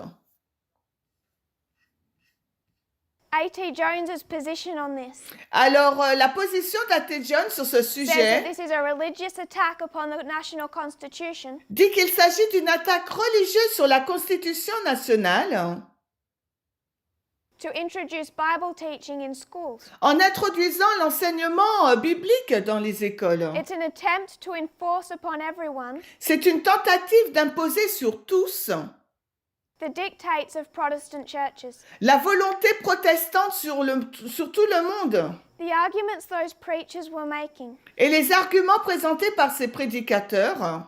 Speaker 1: A.T. Jones's position on this
Speaker 2: Alors, la position d'A.T. Jones sur ce
Speaker 1: says that
Speaker 2: sujet
Speaker 1: this is a religious attack upon the national constitution
Speaker 2: dit qu'il s'agit d'une attaque religieuse sur la Constitution nationale
Speaker 1: to introduce Bible teaching in schools.
Speaker 2: en introduisant l'enseignement biblique dans les écoles.
Speaker 1: It's an attempt to enforce upon everyone
Speaker 2: C'est une tentative d'imposer sur tous
Speaker 1: the dictates of Protestant churches.
Speaker 2: la volonté protestante sur tout le monde.
Speaker 1: The arguments those preachers were making
Speaker 2: Et les arguments présentés par ces prédicateurs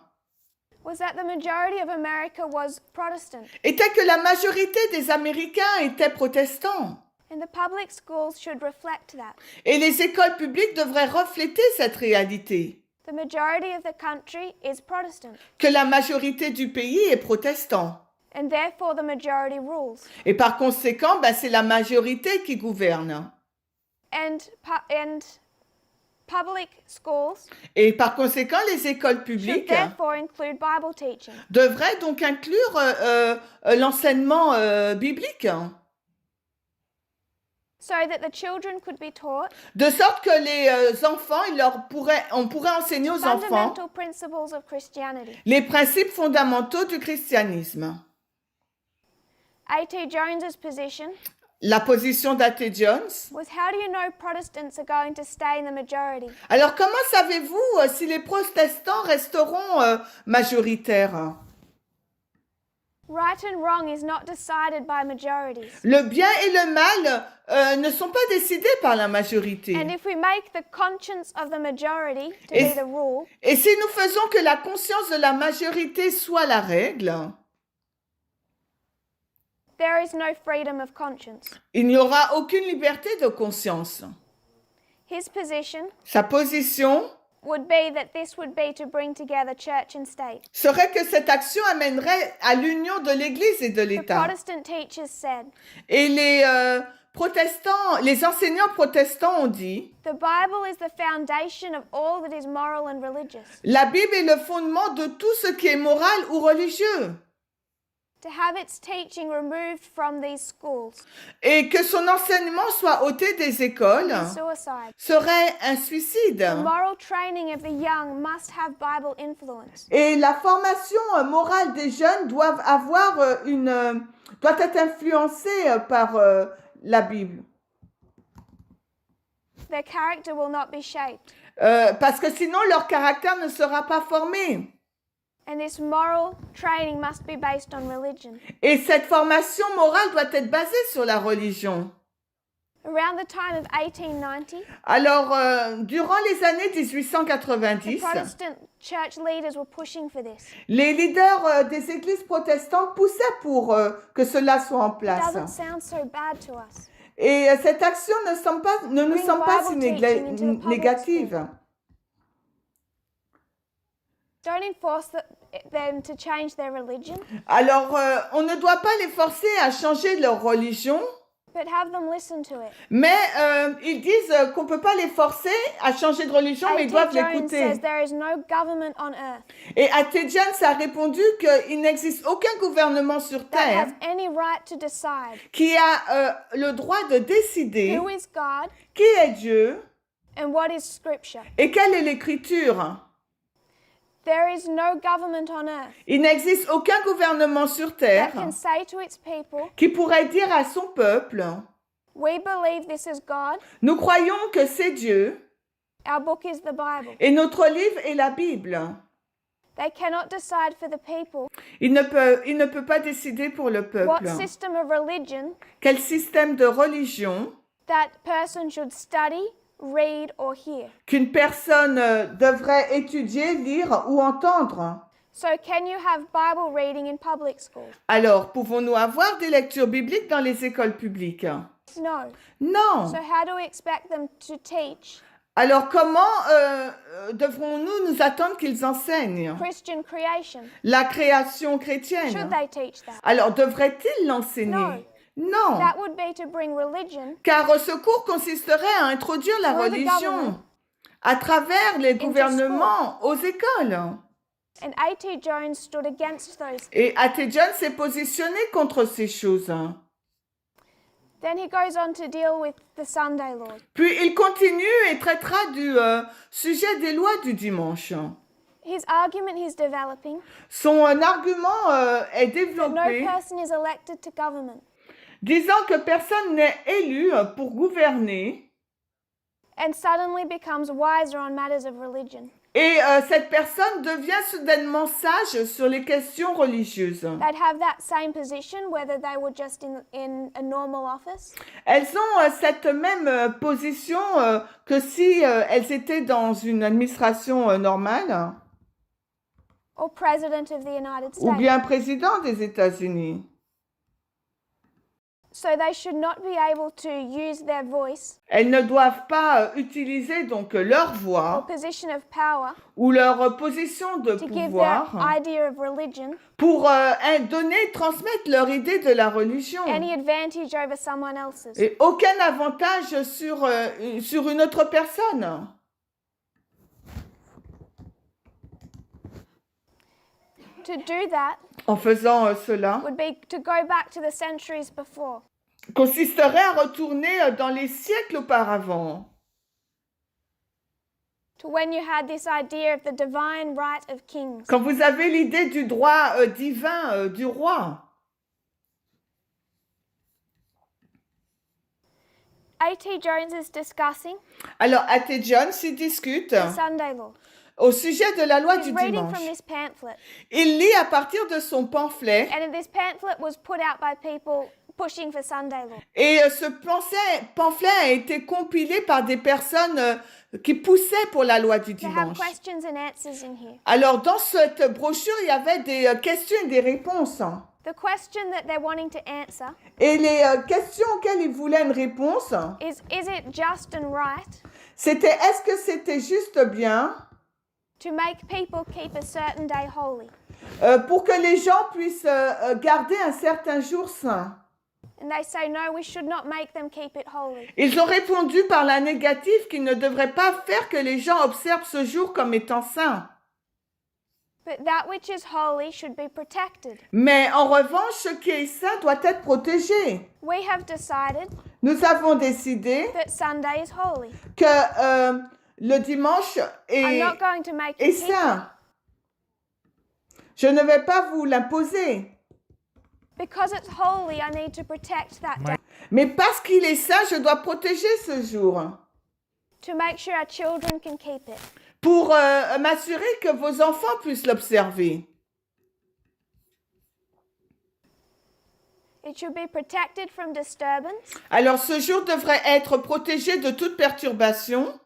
Speaker 1: was that the majority of America was Protestant,
Speaker 2: étaient que la majorité des Américains étaient protestants.
Speaker 1: and the public schools should reflect that.
Speaker 2: Et les écoles publiques devraient refléter cette réalité,
Speaker 1: The majority of the country is Protestant,
Speaker 2: que la majorité du pays est protestant.
Speaker 1: and therefore the majority rules.
Speaker 2: Et par conséquent, c'est la majorité qui gouverne.
Speaker 1: And public schools
Speaker 2: Et par conséquent, les écoles
Speaker 1: should
Speaker 2: publiques
Speaker 1: therefore include Bible teaching.
Speaker 2: devraient donc inclure l'enseignement biblique,
Speaker 1: So that the children could be taught
Speaker 2: de sorte que les enfants, on pourrait enseigner aux enfants
Speaker 1: fundamental principles of Christianity.
Speaker 2: les principes fondamentaux du christianisme.
Speaker 1: A.T. Jones's position
Speaker 2: La position d'A.T. Jones.
Speaker 1: was, how do you know Protestants are going to stay in the majority?
Speaker 2: Alors, comment savez-vous si les protestants resteront majoritaires?
Speaker 1: Right and wrong is not decided by majorities.
Speaker 2: Le bien et le mal ne sont pas décidés par la majorité.
Speaker 1: And if we make the conscience of the majority to
Speaker 2: Et-
Speaker 1: be the rule,
Speaker 2: Et si nous faisons que la conscience de la majorité soit la règle,
Speaker 1: there is no freedom of conscience.
Speaker 2: il n'y aura aucune liberté de conscience.
Speaker 1: His position
Speaker 2: Sa position
Speaker 1: would be that this would be to bring together church and state.
Speaker 2: serait que cette action amènerait à l'union de l'Église et de
Speaker 1: The
Speaker 2: l'État.
Speaker 1: Protestant teachers said,
Speaker 2: Et les enseignants protestants ont dit,
Speaker 1: the Bible is the foundation of all that is moral and religious.
Speaker 2: la Bible est le fondement de tout ce qui est moral ou religieux.
Speaker 1: To have its teaching removed from these schools
Speaker 2: Et que son enseignement soit ôté des écoles
Speaker 1: is suicide.
Speaker 2: serait un suicide.
Speaker 1: The moral training of the young must have Bible influence.
Speaker 2: Et la formation morale des jeunes doit être influencée par la Bible.
Speaker 1: Their character will not be shaped.
Speaker 2: Parce que sinon leur caractère ne sera pas formé.
Speaker 1: And this moral training must be based on religion.
Speaker 2: Et cette formation morale doit être basée sur la religion.
Speaker 1: Around the time of 1890,
Speaker 2: Alors, durant les années
Speaker 1: the
Speaker 2: 1890,
Speaker 1: Protestant church leaders were pushing for this.
Speaker 2: les leaders des églises protestantes poussaient pour que cela soit en
Speaker 1: It
Speaker 2: place.
Speaker 1: doesn't sound so bad to us.
Speaker 2: Et cette action ne nous
Speaker 1: Bring
Speaker 2: semble pas si
Speaker 1: Bible teaching into the public
Speaker 2: négative.
Speaker 1: Don't enforce them to change their religion,
Speaker 2: Alors, on ne doit pas les forcer à changer leur religion,
Speaker 1: but have them listen to it.
Speaker 2: mais ils disent qu'on ne peut pas les forcer à changer de religion, mais ils
Speaker 1: A.T.
Speaker 2: doivent
Speaker 1: Jones
Speaker 2: l'écouter.
Speaker 1: says there is no government on earth
Speaker 2: Et A.T. Jones a répondu qu'il n'existe aucun gouvernement sur
Speaker 1: that
Speaker 2: Terre
Speaker 1: has any right to decide
Speaker 2: qui a le droit de décider
Speaker 1: who is God
Speaker 2: qui est Dieu
Speaker 1: and what is Scripture.
Speaker 2: et quelle est l'écriture.
Speaker 1: There is no government on earth
Speaker 2: Il n'existe aucun gouvernement sur Terre
Speaker 1: that can say to its people,
Speaker 2: qui pourrait dire à son peuple,
Speaker 1: we believe this is God,
Speaker 2: nous croyons que c'est Dieu
Speaker 1: our book is the Bible.
Speaker 2: et notre livre est la Bible.
Speaker 1: They cannot decide for the people
Speaker 2: Il ne peut pas décider pour le
Speaker 1: what
Speaker 2: peuple
Speaker 1: system of religion
Speaker 2: quel système de religion
Speaker 1: that person should study, read, or hear.
Speaker 2: qu'une personne devrait étudier, lire ou entendre.
Speaker 1: So can you have Bible reading in public school?
Speaker 2: Alors, pouvons-nous avoir des lectures bibliques dans les écoles publiques?
Speaker 1: No.
Speaker 2: Non.
Speaker 1: So how do we expect them to teach
Speaker 2: Alors, comment devrons-nous nous attendre qu'ils enseignent
Speaker 1: Christian creation?
Speaker 2: la création
Speaker 1: Should
Speaker 2: chrétienne?
Speaker 1: they teach that?
Speaker 2: Alors, devraient-ils l'enseigner? Non.
Speaker 1: That would be to bring religion
Speaker 2: Car ce cours consisterait à introduire la
Speaker 1: Through the
Speaker 2: religion
Speaker 1: government.
Speaker 2: à travers les
Speaker 1: Into
Speaker 2: gouvernements aux écoles.
Speaker 1: and A.T. Jones stood against those.
Speaker 2: Et A.T. Jones s'est positionné contre ces choses.
Speaker 1: Then he goes on to deal with the Sunday law.
Speaker 2: Puis il continue et traitera du sujet des lois du dimanche.
Speaker 1: His argument he's developing
Speaker 2: Son argument est
Speaker 1: that
Speaker 2: développé,
Speaker 1: no person is elected to government
Speaker 2: disant que personne n'est élu pour gouverner
Speaker 1: and suddenly becomes wiser on matters of religion.
Speaker 2: et cette personne devient soudainement sage sur les questions religieuses.
Speaker 1: They'd have that same position whether they were just in a normal office
Speaker 2: Elles ont cette même position que si elles étaient dans une administration normale
Speaker 1: or president of the United
Speaker 2: ou
Speaker 1: States.
Speaker 2: bien président des États-Unis.
Speaker 1: So they should not be able to use their voice
Speaker 2: Elles ne doivent pas utiliser donc leur
Speaker 1: or
Speaker 2: voix
Speaker 1: position of power
Speaker 2: ou leur position de
Speaker 1: to give their
Speaker 2: pouvoir
Speaker 1: idea of religion
Speaker 2: pour transmettre leur idée de la religion.
Speaker 1: any advantage over someone else's.
Speaker 2: Et aucun avantage sur une autre personne.
Speaker 1: To do that
Speaker 2: En faisant cela,
Speaker 1: would be to go back to the centuries before.
Speaker 2: consisterait à retourner dans les siècles auparavant,
Speaker 1: To when you had this idea of the divine right of kings.
Speaker 2: quand vous avez l'idée du droit divin du roi.
Speaker 1: A.T. Jones is discussing
Speaker 2: Alors, A.T. Jones s'y discute
Speaker 1: the Sunday law.
Speaker 2: au sujet de la loi
Speaker 1: He's
Speaker 2: du
Speaker 1: reading
Speaker 2: dimanche.
Speaker 1: from this pamphlet,
Speaker 2: Il lit à partir de son pamphlet
Speaker 1: and this pamphlet was put out by people pushing for Sunday law.
Speaker 2: et ce pamphlet a été compilé par des personnes qui poussaient pour la loi du
Speaker 1: They have
Speaker 2: dimanche.
Speaker 1: questions and answers in here.
Speaker 2: Alors, dans cette brochure, il y avait des questions et des réponses.
Speaker 1: The question that they're wanting to answer
Speaker 2: Et les questions auxquelles ils voulaient une réponse,
Speaker 1: is it just and right
Speaker 2: c'était est-ce que c'était juste bien
Speaker 1: to make people keep a certain day holy?
Speaker 2: pour que les gens puissent garder un certain jour saint?
Speaker 1: And they say, no, we should not make them keep it holy.
Speaker 2: Ils ont répondu par la négative qu'ils ne devraient pas faire que les gens observent ce jour comme étant saint.
Speaker 1: But that which is holy should be protected.
Speaker 2: Mais en revanche, ce qui est saint doit être protégé.
Speaker 1: We have decided
Speaker 2: Nous avons décidé
Speaker 1: that Sunday is holy.
Speaker 2: que le dimanche
Speaker 1: I'm
Speaker 2: est,
Speaker 1: not going to make
Speaker 2: est
Speaker 1: you keep it.
Speaker 2: saint. Je ne vais pas vous l'imposer.
Speaker 1: Because it's holy, I need to protect that day.
Speaker 2: Mais parce qu'il est saint, je dois protéger ce jour
Speaker 1: To make sure our children can keep it.
Speaker 2: pour m'assurer que vos enfants puissent l'observer.
Speaker 1: It should be protected from disturbance
Speaker 2: Alors ce jour devrait être protégé de toute perturbation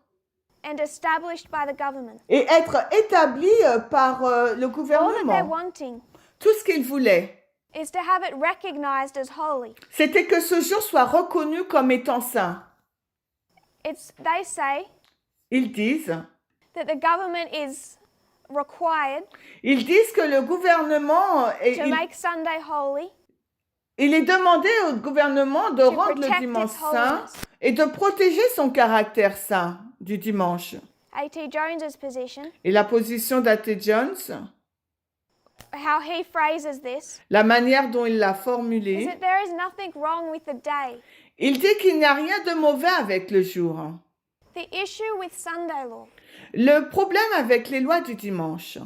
Speaker 1: and established by the government.
Speaker 2: et être établi par le
Speaker 1: All that they're
Speaker 2: gouvernement.
Speaker 1: wanting
Speaker 2: Tout ce qu'ils voulaient,
Speaker 1: is to have it recognized as holy.
Speaker 2: c'était que ce jour soit reconnu comme étant saint.
Speaker 1: They say
Speaker 2: Ils disent
Speaker 1: that the government is required
Speaker 2: Ils disent que le gouvernement,
Speaker 1: to make Sunday holy,
Speaker 2: il est demandé au gouvernement de
Speaker 1: to
Speaker 2: rendre le
Speaker 1: protect
Speaker 2: dimanche
Speaker 1: its
Speaker 2: saint
Speaker 1: holiness.
Speaker 2: et de protéger son caractère saint du dimanche.
Speaker 1: A.T. Jones's position,
Speaker 2: Et la position d'A.T. Jones,
Speaker 1: how he phrases this,
Speaker 2: la manière dont il l'a
Speaker 1: is
Speaker 2: formulée,
Speaker 1: that there is nothing wrong with the day.
Speaker 2: il dit qu'il n'y a rien de mauvais avec le jour.
Speaker 1: The issue with Sunday law
Speaker 2: Le problème avec les lois du dimanche,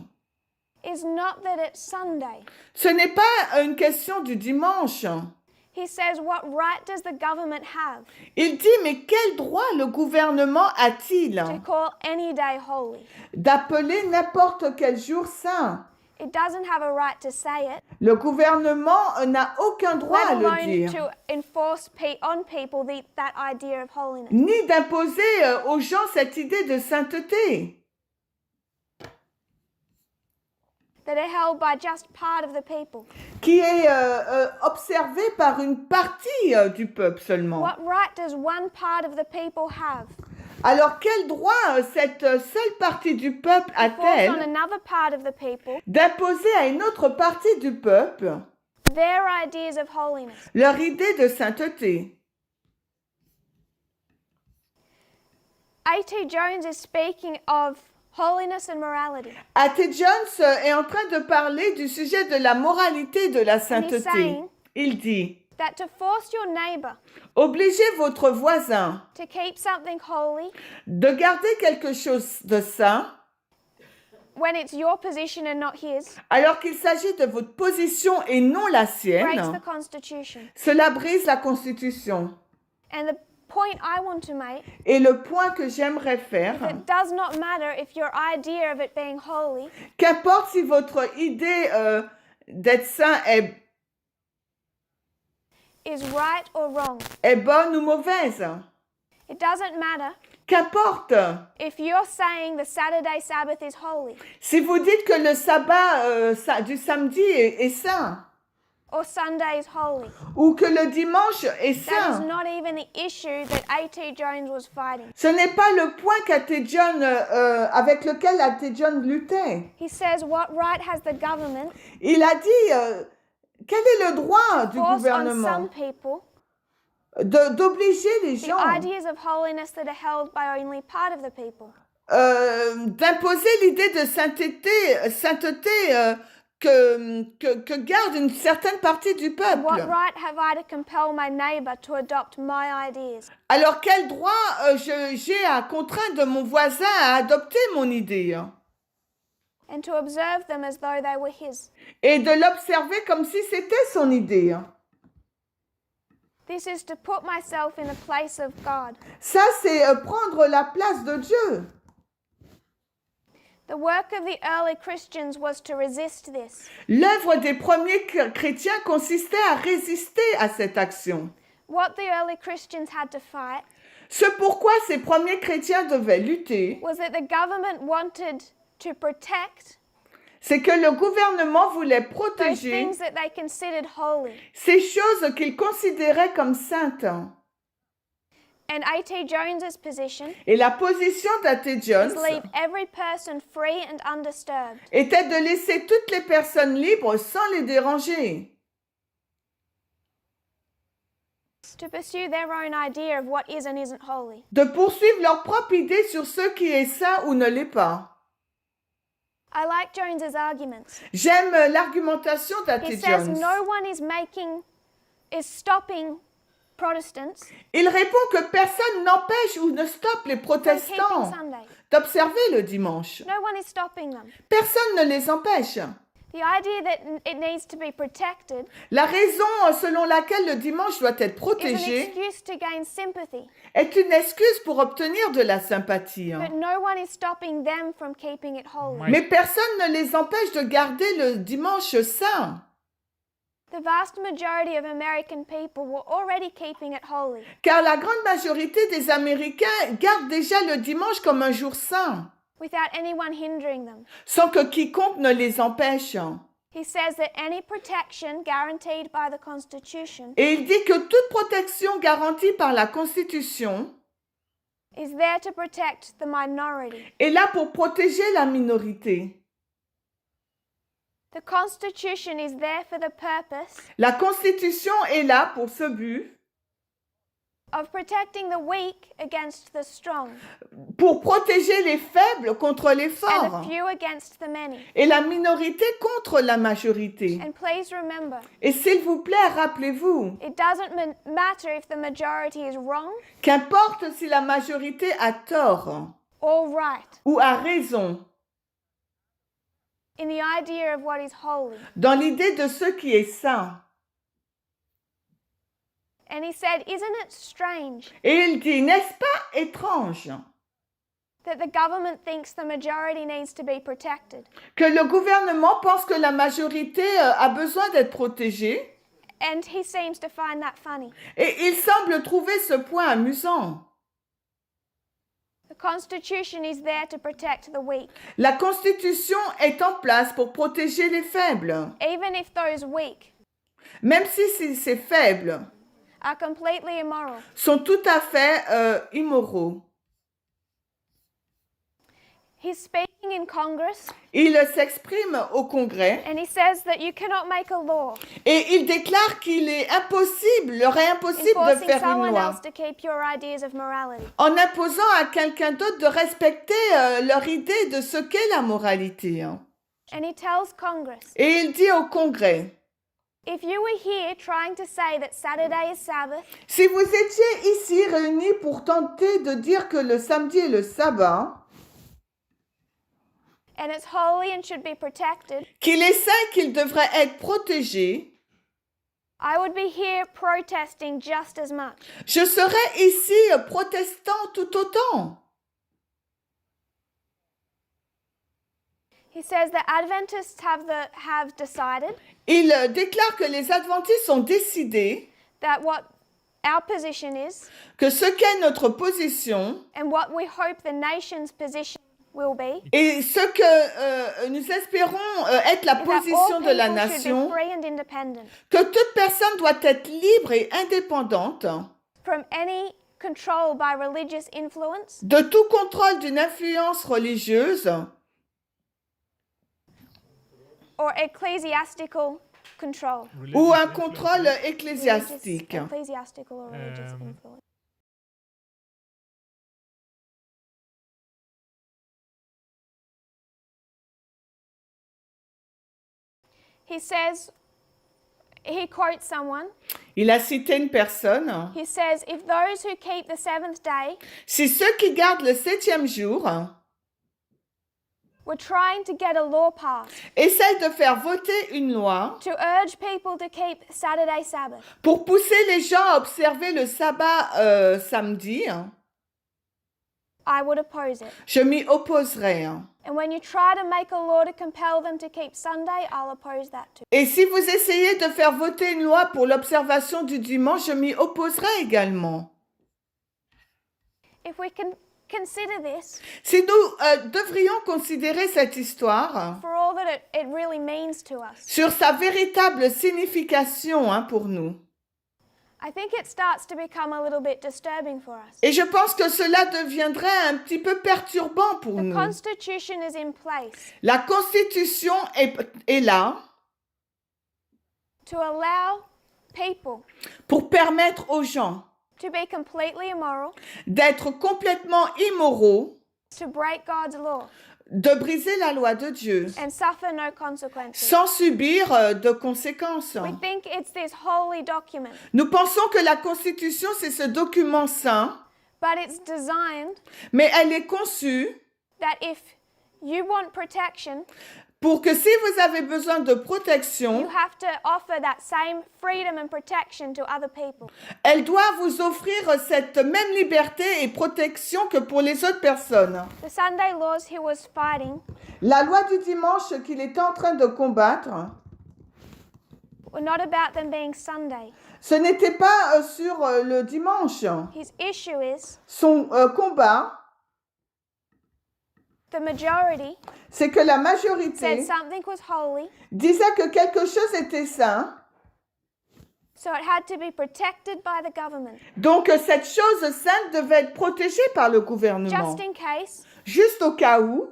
Speaker 1: is not that it's Sunday.
Speaker 2: ce n'est pas une question du dimanche.
Speaker 1: He says, what right does the government have
Speaker 2: Il dit, mais quel droit le gouvernement a-t-il
Speaker 1: to call any day holy?
Speaker 2: d'appeler n'importe quel jour saint?
Speaker 1: It doesn't have a right to say it,
Speaker 2: Le gouvernement n'a aucun droit à
Speaker 1: let
Speaker 2: le
Speaker 1: alone
Speaker 2: dire,
Speaker 1: to enforce on people that idea of holiness.
Speaker 2: ni d'imposer aux gens cette idée de sainteté,
Speaker 1: That are held by just part of the people.
Speaker 2: qui est observée par une partie du peuple seulement.
Speaker 1: What right does one part of the people have
Speaker 2: Alors quel droit cette seule partie du peuple
Speaker 1: force on
Speaker 2: a-t-elle
Speaker 1: another part of the people
Speaker 2: d'imposer à une autre partie du peuple
Speaker 1: their ideas of holiness?
Speaker 2: leur idée de sainteté?
Speaker 1: A.T. Jones is speaking of holiness and morality.
Speaker 2: A.T. Jones est en train de parler du sujet de la moralité et de la sainteté.
Speaker 1: saying
Speaker 2: Il dit,
Speaker 1: That to force your neighbor
Speaker 2: obligez votre voisin
Speaker 1: to keep something holy
Speaker 2: de garder quelque chose de saint
Speaker 1: when it's your position and not his
Speaker 2: alors qu'il s'agit de votre position et non la
Speaker 1: breaks the
Speaker 2: sienne,
Speaker 1: Constitution.
Speaker 2: cela brise la Constitution.
Speaker 1: And the point I want to make,
Speaker 2: Et le point que j'aimerais faire,
Speaker 1: it does not matter if your idea of it being holy
Speaker 2: qu'importe si votre idée d'être saint
Speaker 1: is right or wrong.
Speaker 2: est bonne ou mauvaise,
Speaker 1: It doesn't matter
Speaker 2: qu'importe.
Speaker 1: if you're saying the Saturday Sabbath is holy
Speaker 2: Si vous dites que le sabbat du samedi est saint,
Speaker 1: or Sunday is holy.
Speaker 2: ou que le dimanche est
Speaker 1: That is
Speaker 2: saint,
Speaker 1: not even the issue that A.T. Jones was fighting.
Speaker 2: ce n'est pas le point avec lequel A.T. Jones luttait.
Speaker 1: He says, what right has the government
Speaker 2: Il a dit, quel est le droit du
Speaker 1: force on
Speaker 2: gouvernement
Speaker 1: some people
Speaker 2: d'obliger les
Speaker 1: the
Speaker 2: gens,
Speaker 1: ideas of holiness that are held by only part of the people?
Speaker 2: d'imposer l'idée de sainteté que garde une certaine partie du
Speaker 1: What
Speaker 2: peuple.
Speaker 1: right have I to compel my neighbor to adopt my ideas?
Speaker 2: Alors quel droit j'ai à contraindre mon voisin à adopter mon idée
Speaker 1: And to observe them as though they were his.
Speaker 2: et de l'observer comme si c'était son idée?
Speaker 1: This is to put myself in the place of God.
Speaker 2: Ça, c'est prendre la place de Dieu.
Speaker 1: The work of the early Christians was to resist this.
Speaker 2: L'œuvre des premiers chrétiens consistait à résister à cette action.
Speaker 1: What the early Christians had to fight
Speaker 2: Ce pourquoi ces premiers chrétiens devaient lutter,
Speaker 1: was that the government wanted to protect
Speaker 2: c'est que le gouvernement voulait
Speaker 1: those
Speaker 2: protéger
Speaker 1: things that they considered holy.
Speaker 2: ces choses qu'ils considéraient comme saintes.
Speaker 1: And A.T. Jones's position
Speaker 2: Et la position d'A.T. Jones
Speaker 1: is leave every person free and undisturbed.
Speaker 2: était de laisser toutes les personnes libres sans les déranger,
Speaker 1: To pursue their own idea of what is and isn't holy.
Speaker 2: de poursuivre leur propre idée sur ce qui est saint ou ne l'est pas.
Speaker 1: I like Jones's arguments.
Speaker 2: J'aime l'argumentation
Speaker 1: He
Speaker 2: d'A.T.
Speaker 1: says
Speaker 2: Jones.
Speaker 1: no one is stopping Protestants
Speaker 2: Il répond que personne n'empêche ou ne stoppe les
Speaker 1: from keeping
Speaker 2: protestants
Speaker 1: Sunday.
Speaker 2: d'observer le dimanche.
Speaker 1: No one is stopping them.
Speaker 2: Personne ne les empêche.
Speaker 1: The idea that it needs to be protected
Speaker 2: La raison selon laquelle le dimanche doit être
Speaker 1: is an
Speaker 2: protégé
Speaker 1: excuse to gain sympathy,
Speaker 2: est une excuse pour obtenir de la sympathie.
Speaker 1: but no one is stopping them from keeping it holy.
Speaker 3: Ouais.
Speaker 2: Mais personne ne les empêche de garder le dimanche saint.
Speaker 1: The vast majority of American people were already keeping it holy.
Speaker 2: Car la grande majorité des Américains gardent déjà le dimanche comme un jour saint,
Speaker 1: Without anyone hindering them.
Speaker 2: sans que quiconque ne les empêche.
Speaker 1: He says that any protection guaranteed by the Constitution
Speaker 2: Et il dit que toute protection garantie par la Constitution
Speaker 1: is there to protect the minority.
Speaker 2: est là pour protéger la minorité.
Speaker 1: The Constitution is there for the purpose
Speaker 2: La Constitution est là pour ce but,
Speaker 1: of protecting the weak against the strong
Speaker 2: pour protéger les faibles contre les
Speaker 1: and
Speaker 2: forts
Speaker 1: the few against the many.
Speaker 2: et la minorité contre la majorité.
Speaker 1: And please remember,
Speaker 2: Et s'il vous plaît, rappelez-vous,
Speaker 1: it doesn't matter if the majority is wrong
Speaker 2: qu'importe si la majorité a tort
Speaker 1: or right
Speaker 2: ou a raison
Speaker 1: in the idea of what is holy.
Speaker 2: dans l'idée de ce qui est saint.
Speaker 1: And he said, isn't it strange
Speaker 2: Et il dit, n'est-ce pas étrange
Speaker 1: that the government thinks the majority needs to be protected?
Speaker 2: que le gouvernement pense que la majorité a besoin d'être protégée?
Speaker 1: And he seems to find that funny.
Speaker 2: Et il semble trouver ce point amusant.
Speaker 1: The Constitution is there to protect the weak,
Speaker 2: La Constitution est en place pour protéger les faibles,
Speaker 1: even if those weak
Speaker 2: même si ces faibles
Speaker 1: are completely immoral.
Speaker 2: sont tout à fait immoraux.
Speaker 1: He's speaking in Congress
Speaker 2: Il s'exprime au Congrès
Speaker 1: and he says that you cannot make a law
Speaker 2: et il déclare qu'il est impossible, leur est impossible de
Speaker 1: enforcing
Speaker 2: faire une
Speaker 1: someone
Speaker 2: loi
Speaker 1: else to keep your ideas of morality.
Speaker 2: en imposant à quelqu'un d'autre de respecter leur idée de ce qu'est la moralité. Hein.
Speaker 1: And he tells Congress,
Speaker 2: Et il dit au Congrès,
Speaker 1: if you were here trying to say that Saturday is Sabbath,
Speaker 2: si vous étiez ici réunis pour tenter de dire que le samedi est le sabbat,
Speaker 1: and it's holy and should be protected,
Speaker 2: qu'il est saint, qu'il devrait être protégé,
Speaker 1: I would be here protesting just as much.
Speaker 2: je serais ici protestant tout autant.
Speaker 1: He says that Adventists have decided
Speaker 2: Il déclare que les adventistes ont décidé
Speaker 1: that what our position is
Speaker 2: que ce qu'est notre position
Speaker 1: and what we hope the nation's position will be
Speaker 2: et ce que nous espérons être la
Speaker 1: is that
Speaker 2: position
Speaker 1: all
Speaker 2: de la
Speaker 1: people should
Speaker 2: nation,
Speaker 1: be free and independent
Speaker 2: que toute personne doit être libre et indépendante
Speaker 1: from any control by religious influence
Speaker 2: de tout contrôle d'une influence religieuse
Speaker 1: or ecclesiastical control.
Speaker 2: ou un
Speaker 3: Religious
Speaker 2: contrôle
Speaker 3: influence.
Speaker 2: ecclésiastique.
Speaker 1: Ecclesiastical or religious
Speaker 3: Um,
Speaker 1: influence. He says, he quotes someone.
Speaker 2: Il a cité une personne.
Speaker 1: He says, if those who keep the seventh day
Speaker 2: Si ceux qui gardent le 7e jour
Speaker 1: were trying to get a law passed
Speaker 2: essayent de faire voter une loi
Speaker 1: to urge people to keep Saturday Sabbath,
Speaker 2: pour pousser les gens à observer le sabbat samedi,
Speaker 1: I would oppose it.
Speaker 2: je m'y opposerai.
Speaker 1: And when you try to make a law to compel them to keep Sunday, I'll oppose that too.
Speaker 2: Et si vous essayez de faire voter une loi pour l'observation du dimanche, je m'y opposerai également.
Speaker 1: If we can consider this
Speaker 2: Si nous devrions considérer cette histoire
Speaker 1: for all that it really means to us,
Speaker 2: sur sa véritable signification pour nous,
Speaker 1: I think it starts to become a little bit disturbing for us.
Speaker 2: et je pense que cela deviendrait un petit peu perturbant pour
Speaker 1: The
Speaker 2: nous.
Speaker 1: Constitution is in place
Speaker 2: La Constitution est là
Speaker 1: to allow people
Speaker 2: pour permettre aux gens
Speaker 1: to be completely immoral,
Speaker 2: d'être complètement immoraux,
Speaker 1: to break God's law,
Speaker 2: de briser la loi de Dieu,
Speaker 1: and suffer no consequences.
Speaker 2: sans subir de conséquences.
Speaker 1: We think it's this holy document,
Speaker 2: Nous pensons que la Constitution, c'est ce document saint,
Speaker 1: but it's designed
Speaker 2: mais elle est conçue
Speaker 1: that if you want protection,
Speaker 2: pour que si vous avez besoin de
Speaker 1: you
Speaker 2: protection,
Speaker 1: have to offer that same freedom and protection to other people.
Speaker 2: elle doit vous offrir cette même liberté et protection que pour les autres personnes.
Speaker 1: The Sunday laws he was fighting
Speaker 2: La loi du dimanche qu'il était en train de combattre,
Speaker 1: were not about them being Sunday.
Speaker 2: ce n'était pas sur le dimanche.
Speaker 1: His issue is
Speaker 2: Son combat,
Speaker 1: the majority
Speaker 2: c'est que la
Speaker 1: said
Speaker 2: majorité
Speaker 1: something was holy,
Speaker 2: disait que quelque chose était saint,
Speaker 1: so it had to be protected by the government,
Speaker 2: donc cette chose sainte devait être protégée par le gouvernement.
Speaker 1: just in case
Speaker 2: Juste au cas où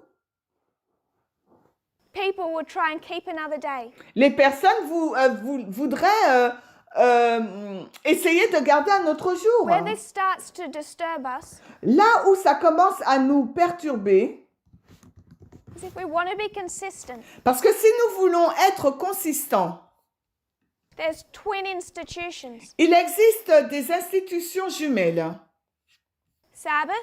Speaker 1: people would try and keep another day.
Speaker 2: Les personnes voudraient essayer de garder un autre jour.
Speaker 1: Where this starts to disturb us
Speaker 2: Là où ça commence à nous perturber,
Speaker 1: is if we want to be consistent.
Speaker 2: parce que si nous voulons être consistants,
Speaker 1: There's twin institutions,
Speaker 2: il existe des institutions jumelles,
Speaker 1: Sabbath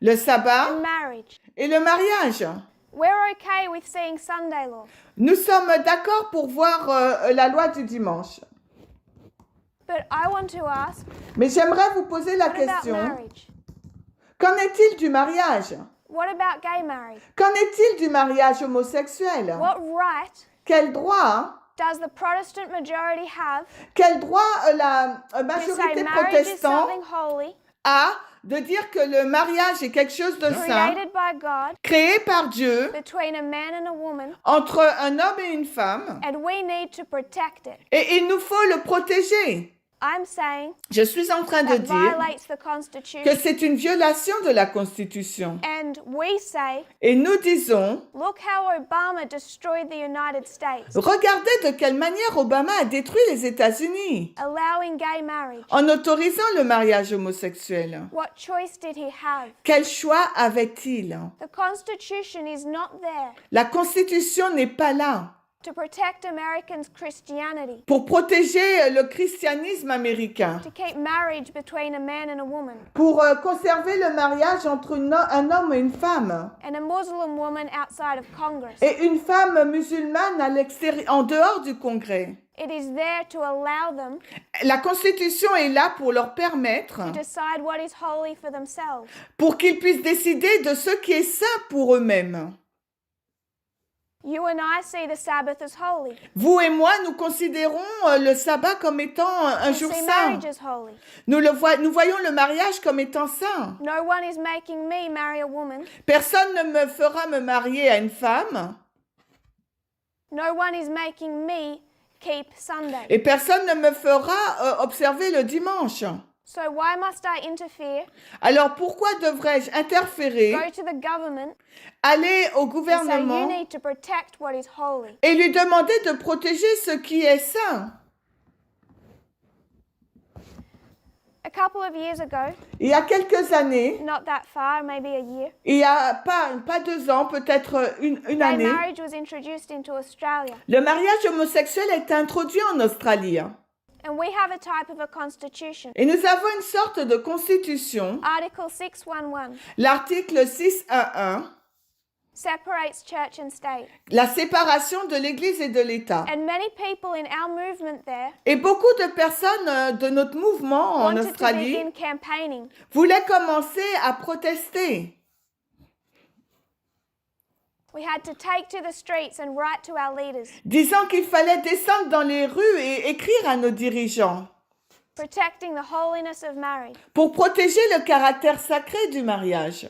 Speaker 2: le sabbat
Speaker 1: and marriage.
Speaker 2: et le mariage.
Speaker 1: We're okay with seeing Sunday law,
Speaker 2: Nous sommes d'accord pour voir la loi du dimanche.
Speaker 1: but I want to ask,
Speaker 2: Mais j'aimerais vous poser la
Speaker 1: what about
Speaker 2: question,
Speaker 1: marriage?
Speaker 2: qu'en est-il du mariage?
Speaker 1: What about gay marriage?
Speaker 2: Qu'en est-il du mariage homosexuel?
Speaker 1: What right
Speaker 2: Quel droit,
Speaker 1: does the Protestant majority have
Speaker 2: quel droit la
Speaker 1: to say
Speaker 2: majorité
Speaker 1: marriage is
Speaker 2: protestante
Speaker 1: something holy,
Speaker 2: a de dire que le mariage est quelque chose de saint,
Speaker 1: created by God,
Speaker 2: créé par Dieu,
Speaker 1: between a man and a woman,
Speaker 2: entre un homme et une femme,
Speaker 1: and we need to protect it?
Speaker 2: et il nous faut le protéger.
Speaker 1: I'm saying
Speaker 2: Je suis en train de
Speaker 1: that
Speaker 2: dire
Speaker 1: violates the
Speaker 2: que
Speaker 1: Constitution,
Speaker 2: c'est une violation de la Constitution.
Speaker 1: and we say,
Speaker 2: Et nous disons,
Speaker 1: look how Obama destroyed the United States,
Speaker 2: regardez de quelle manière Obama a détruit les États-Unis
Speaker 1: allowing gay marriage.
Speaker 2: en autorisant le mariage homosexuel.
Speaker 1: What choice did he have?
Speaker 2: Quel choix avait-il?
Speaker 1: The Constitution is not there
Speaker 2: La Constitution n'est pas là
Speaker 1: to protect Americans' Christianity,
Speaker 2: pour protéger le christianisme américain,
Speaker 1: to keep marriage between a man and a woman,
Speaker 2: pour conserver le mariage entre un homme et une femme,
Speaker 1: and a Muslim woman outside of Congress.
Speaker 2: et une femme musulmane à l'extérieur, en dehors du Congrès.
Speaker 1: It is there to allow them
Speaker 2: La Constitution est là pour leur permettre,
Speaker 1: to decide what is holy for themselves.
Speaker 2: pour qu'ils puissent décider de ce qui est saint pour eux-mêmes.
Speaker 1: You and I see the Sabbath as holy.
Speaker 2: Vous et moi, nous considérons le sabbat comme étant un
Speaker 1: We
Speaker 2: jour
Speaker 1: see
Speaker 2: saint.
Speaker 1: marriage as holy.
Speaker 2: Nous voyons le mariage comme étant saint.
Speaker 1: No one is making me marry a woman.
Speaker 2: Personne ne me fera me marier à une femme
Speaker 1: No one is making me keep Sunday.
Speaker 2: et personne ne me fera observer le dimanche.
Speaker 1: So why must I interfere,
Speaker 2: Alors pourquoi devrais-je interférer,
Speaker 1: go to the government,
Speaker 2: aller au
Speaker 1: and say you
Speaker 2: gouvernement
Speaker 1: need to protect what is holy?
Speaker 2: et lui demander de protéger ce qui est saint?
Speaker 1: A couple of years ago,
Speaker 2: Il y a quelques années,
Speaker 1: not that far, maybe a year,
Speaker 2: il y a pas 2 ans, peut-être une
Speaker 1: gay
Speaker 2: année,
Speaker 1: marriage was introduced into Australia.
Speaker 2: le mariage homosexuel est introduit en Australie.
Speaker 1: And we have a type of a constitution.
Speaker 2: Et nous avons une sorte de constitution,
Speaker 1: Article 611
Speaker 2: l'article 6.1.1,
Speaker 1: separates church and state.
Speaker 2: la séparation de l'Église et de l'État.
Speaker 1: And many people in our movement there
Speaker 2: Et beaucoup de personnes de notre mouvement en
Speaker 1: wanted to
Speaker 2: Australie
Speaker 1: begin campaigning.
Speaker 2: voulaient commencer à protester.
Speaker 1: We had to take to the streets and write to our leaders,
Speaker 2: Disant qu'il fallait descendre dans les rues et écrire à nos dirigeants
Speaker 1: protecting the holiness of marriage.
Speaker 2: pour protéger le caractère sacré du mariage.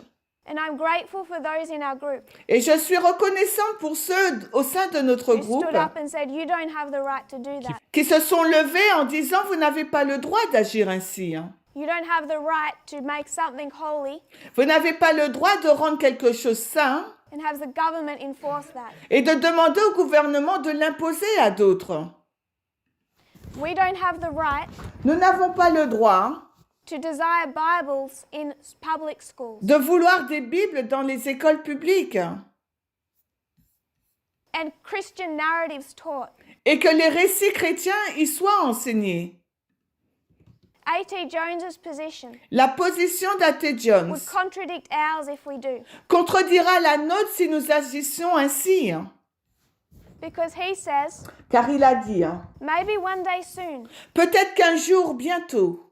Speaker 1: And I'm grateful for those in our group
Speaker 2: Et je suis reconnaissante pour ceux au sein de notre
Speaker 1: who
Speaker 2: groupe
Speaker 1: stood up and said, you don't have the right to do that.
Speaker 2: qui se sont levés en disant « Vous n'avez pas le droit d'agir ainsi.
Speaker 1: You don't have the right to make something holy
Speaker 2: Vous n'avez pas le droit de rendre quelque chose saint
Speaker 1: and have the government enforce that.
Speaker 2: et de demander au gouvernement de l'imposer à d'autres.
Speaker 1: We don't have the right
Speaker 2: Nous n'avons pas le droit
Speaker 1: to desire Bibles in public schools.
Speaker 2: de vouloir des Bibles dans les écoles publiques
Speaker 1: And Christian narratives taught.
Speaker 2: et que les récits chrétiens y soient enseignés.
Speaker 1: A.T. Jones's position
Speaker 2: La position d'A.T. Jones
Speaker 1: would contradict ours if we do,
Speaker 2: contredira la nôtre si nous agissions ainsi.
Speaker 1: because he says,
Speaker 2: Car il a dit,
Speaker 1: maybe one day soon,
Speaker 2: peut-être qu'un jour, bientôt,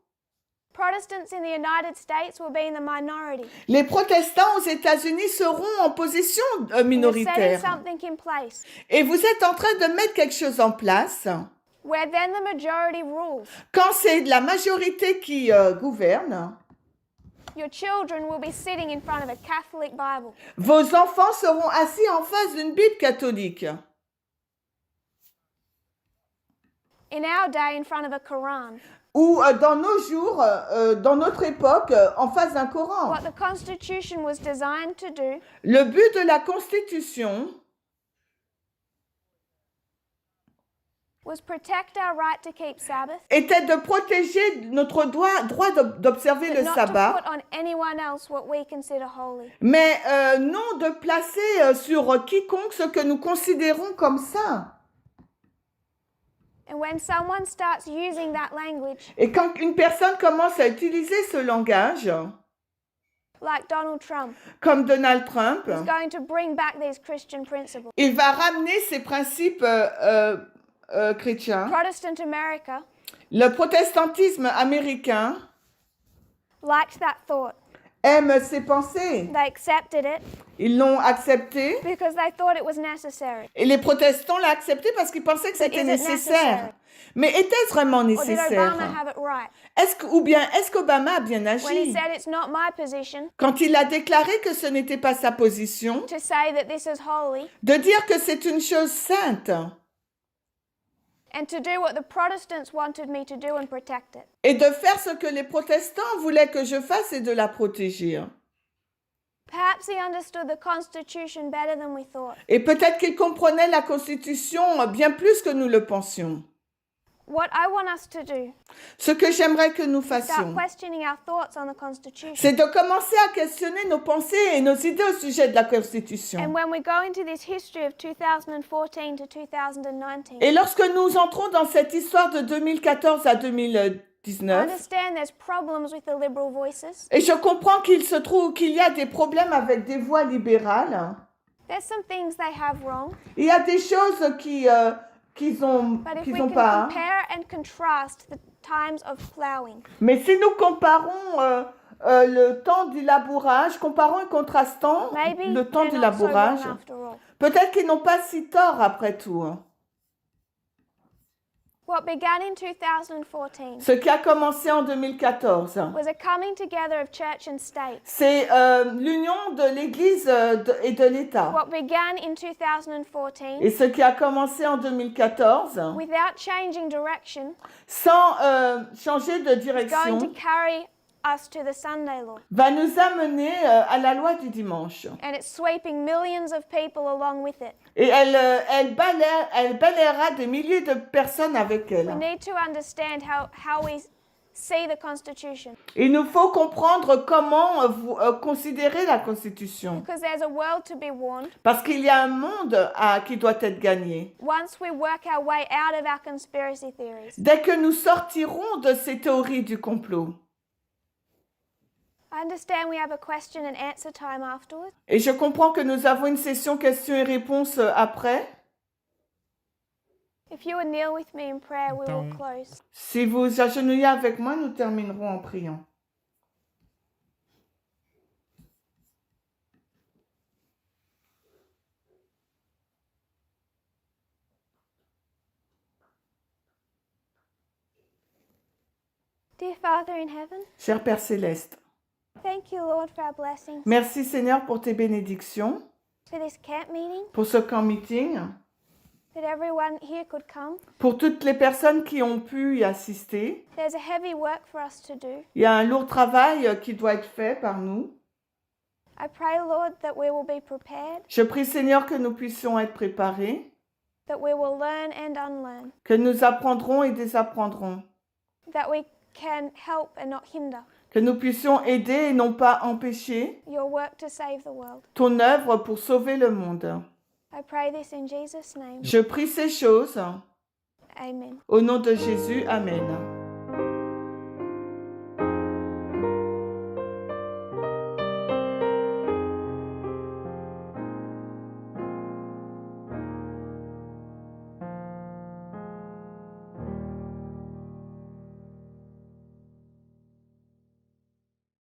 Speaker 1: Protestants in the United States will be in the minority.
Speaker 2: les protestants aux États-Unis seront en position
Speaker 1: And you're setting
Speaker 2: minoritaire.
Speaker 1: something in place
Speaker 2: Et vous êtes en train de mettre quelque chose en place.
Speaker 1: where then the majority rules.
Speaker 2: Quand c'est la majorité qui gouverne,
Speaker 1: Your children will be sitting in front of a Catholic Bible.
Speaker 2: vos enfants seront assis en face d'une Bible catholique.
Speaker 1: In our day, in front of a Quran.
Speaker 2: Ou dans nos jours, dans notre époque, en face d'un Coran.
Speaker 1: What the Constitution was designed to do
Speaker 2: Le but de la Constitution
Speaker 1: was protect our right to keep Sabbath,
Speaker 2: était de protéger notre droit d'observer
Speaker 1: but
Speaker 2: le
Speaker 1: not
Speaker 2: sabbat,
Speaker 1: to put on anyone else what we consider holy.
Speaker 2: mais non de placer sur quiconque ce que nous considérons comme saint.
Speaker 1: And when someone starts using that language,
Speaker 2: Et quand une personne commence à utiliser ce langage,
Speaker 1: like Donald Trump,
Speaker 2: comme Donald Trump,
Speaker 1: is going to bring back these Christian principles.
Speaker 2: il va ramener ces principes chrétiens.
Speaker 1: Protestant America
Speaker 2: Le protestantisme américain
Speaker 1: liked that thought.
Speaker 2: aime ces pensées.
Speaker 1: They accepted it
Speaker 2: Ils l'ont accepté.
Speaker 1: because they thought it was necessary.
Speaker 2: Et les protestants l'ont accepté parce qu'ils pensaient que
Speaker 1: But
Speaker 2: c'était
Speaker 1: is it
Speaker 2: nécessaire.
Speaker 1: necessary?
Speaker 2: Mais était-ce vraiment
Speaker 1: Or did
Speaker 2: nécessaire?
Speaker 1: Obama have it right
Speaker 2: Est-ce qu'Obama a bien
Speaker 1: when he
Speaker 2: agi?
Speaker 1: said it's not my position
Speaker 2: Quand il a déclaré que ce n'était pas sa position,
Speaker 1: to say that this is holy
Speaker 2: de dire que c'est une chose sainte
Speaker 1: and to do what the Protestants wanted me to do and protect it?
Speaker 2: et de faire ce que les protestants voulaient que je fasse et de la protéger.
Speaker 1: Perhaps he understood the Constitution better than we thought.
Speaker 2: Et peut-être qu'il comprenait la Constitution bien plus que nous le pensions.
Speaker 1: What I want us to do
Speaker 2: Ce que j'aimerais que nous
Speaker 1: is start
Speaker 2: fassions,
Speaker 1: questioning our thoughts on the Constitution.
Speaker 2: c'est de commencer à questionner nos pensées et nos idées au sujet de la Constitution.
Speaker 1: And when we go into this history of 2014 to 2019,
Speaker 2: Et lorsque nous entrons dans cette histoire de 2014 à
Speaker 1: I
Speaker 2: 2019,
Speaker 1: understand there's problems with the liberal voices.
Speaker 2: et je comprends qu'il y a des problèmes avec des voix libérales,
Speaker 1: There's some things they have wrong,
Speaker 2: il y a des choses qu'ils ont
Speaker 1: but if we can
Speaker 2: pas.
Speaker 1: compare and contrast the times of plowing
Speaker 2: Mais si nous comparons le temps du labourage, comparons et contrastons
Speaker 1: maybe
Speaker 2: le temps
Speaker 1: they're
Speaker 2: du
Speaker 1: not so wrong
Speaker 2: labourage,
Speaker 1: after all.
Speaker 2: peut-être qu'ils n'ont pas si tort après tout.
Speaker 1: What began in 2014
Speaker 2: Ce qui a commencé en 2014,
Speaker 1: was a coming together of church and state.
Speaker 2: c'est l'union de l'Église et de l'État.
Speaker 1: What began in 2014
Speaker 2: Et ce qui a commencé en 2014,
Speaker 1: without changing direction
Speaker 2: sans changer de
Speaker 1: is going
Speaker 2: direction,
Speaker 1: to carry us to the Sunday law.
Speaker 2: va nous amener à la loi du dimanche.
Speaker 1: And it's sweeping millions of people along with it.
Speaker 2: Et elle balayera des milliers de personnes avec
Speaker 1: We
Speaker 2: elle.
Speaker 1: need to understand how we see the Constitution.
Speaker 2: Il nous faut comprendre comment considérer la Constitution.
Speaker 1: Because there's a world to be warned.
Speaker 2: Parce qu'il y a un monde qui doit être gagné.
Speaker 1: Once we work our way out of our conspiracy theories,
Speaker 2: Dès que nous sortirons de ces théories du complot.
Speaker 1: I understand we have a question and answer time afterwards.
Speaker 2: Et je comprends que nous avons une session questions et réponses après.
Speaker 1: If you would kneel with me in prayer, we will
Speaker 3: Don't-
Speaker 1: close.
Speaker 2: Si vous agenouillez avec moi, nous terminerons en priant.
Speaker 1: Dear Father in heaven,
Speaker 2: Cher Père Céleste,
Speaker 1: thank you, Lord, for our blessings,
Speaker 2: merci Seigneur pour tes bénédictions,
Speaker 1: for this camp meeting,
Speaker 2: pour ce camp meeting,
Speaker 1: that everyone here could come.
Speaker 2: pour toutes les personnes qui ont pu y assister.
Speaker 1: There's a heavy work for us to do.
Speaker 2: Il y a un lourd travail qui doit être fait par nous.
Speaker 1: I pray, Lord, that we will be prepared,
Speaker 2: Je prie Seigneur que nous puissions être préparés,
Speaker 1: that we will learn and unlearn,
Speaker 2: que nous apprendrons et désapprendrons,
Speaker 1: that we can help and not hinder
Speaker 2: que nous puissions aider et non pas empêcher
Speaker 1: your work to save the world.
Speaker 2: ton œuvre pour sauver le monde.
Speaker 1: I pray this in Jesus' name.
Speaker 2: Je prie ces choses
Speaker 1: Amen.
Speaker 2: au nom de Jésus. Amen.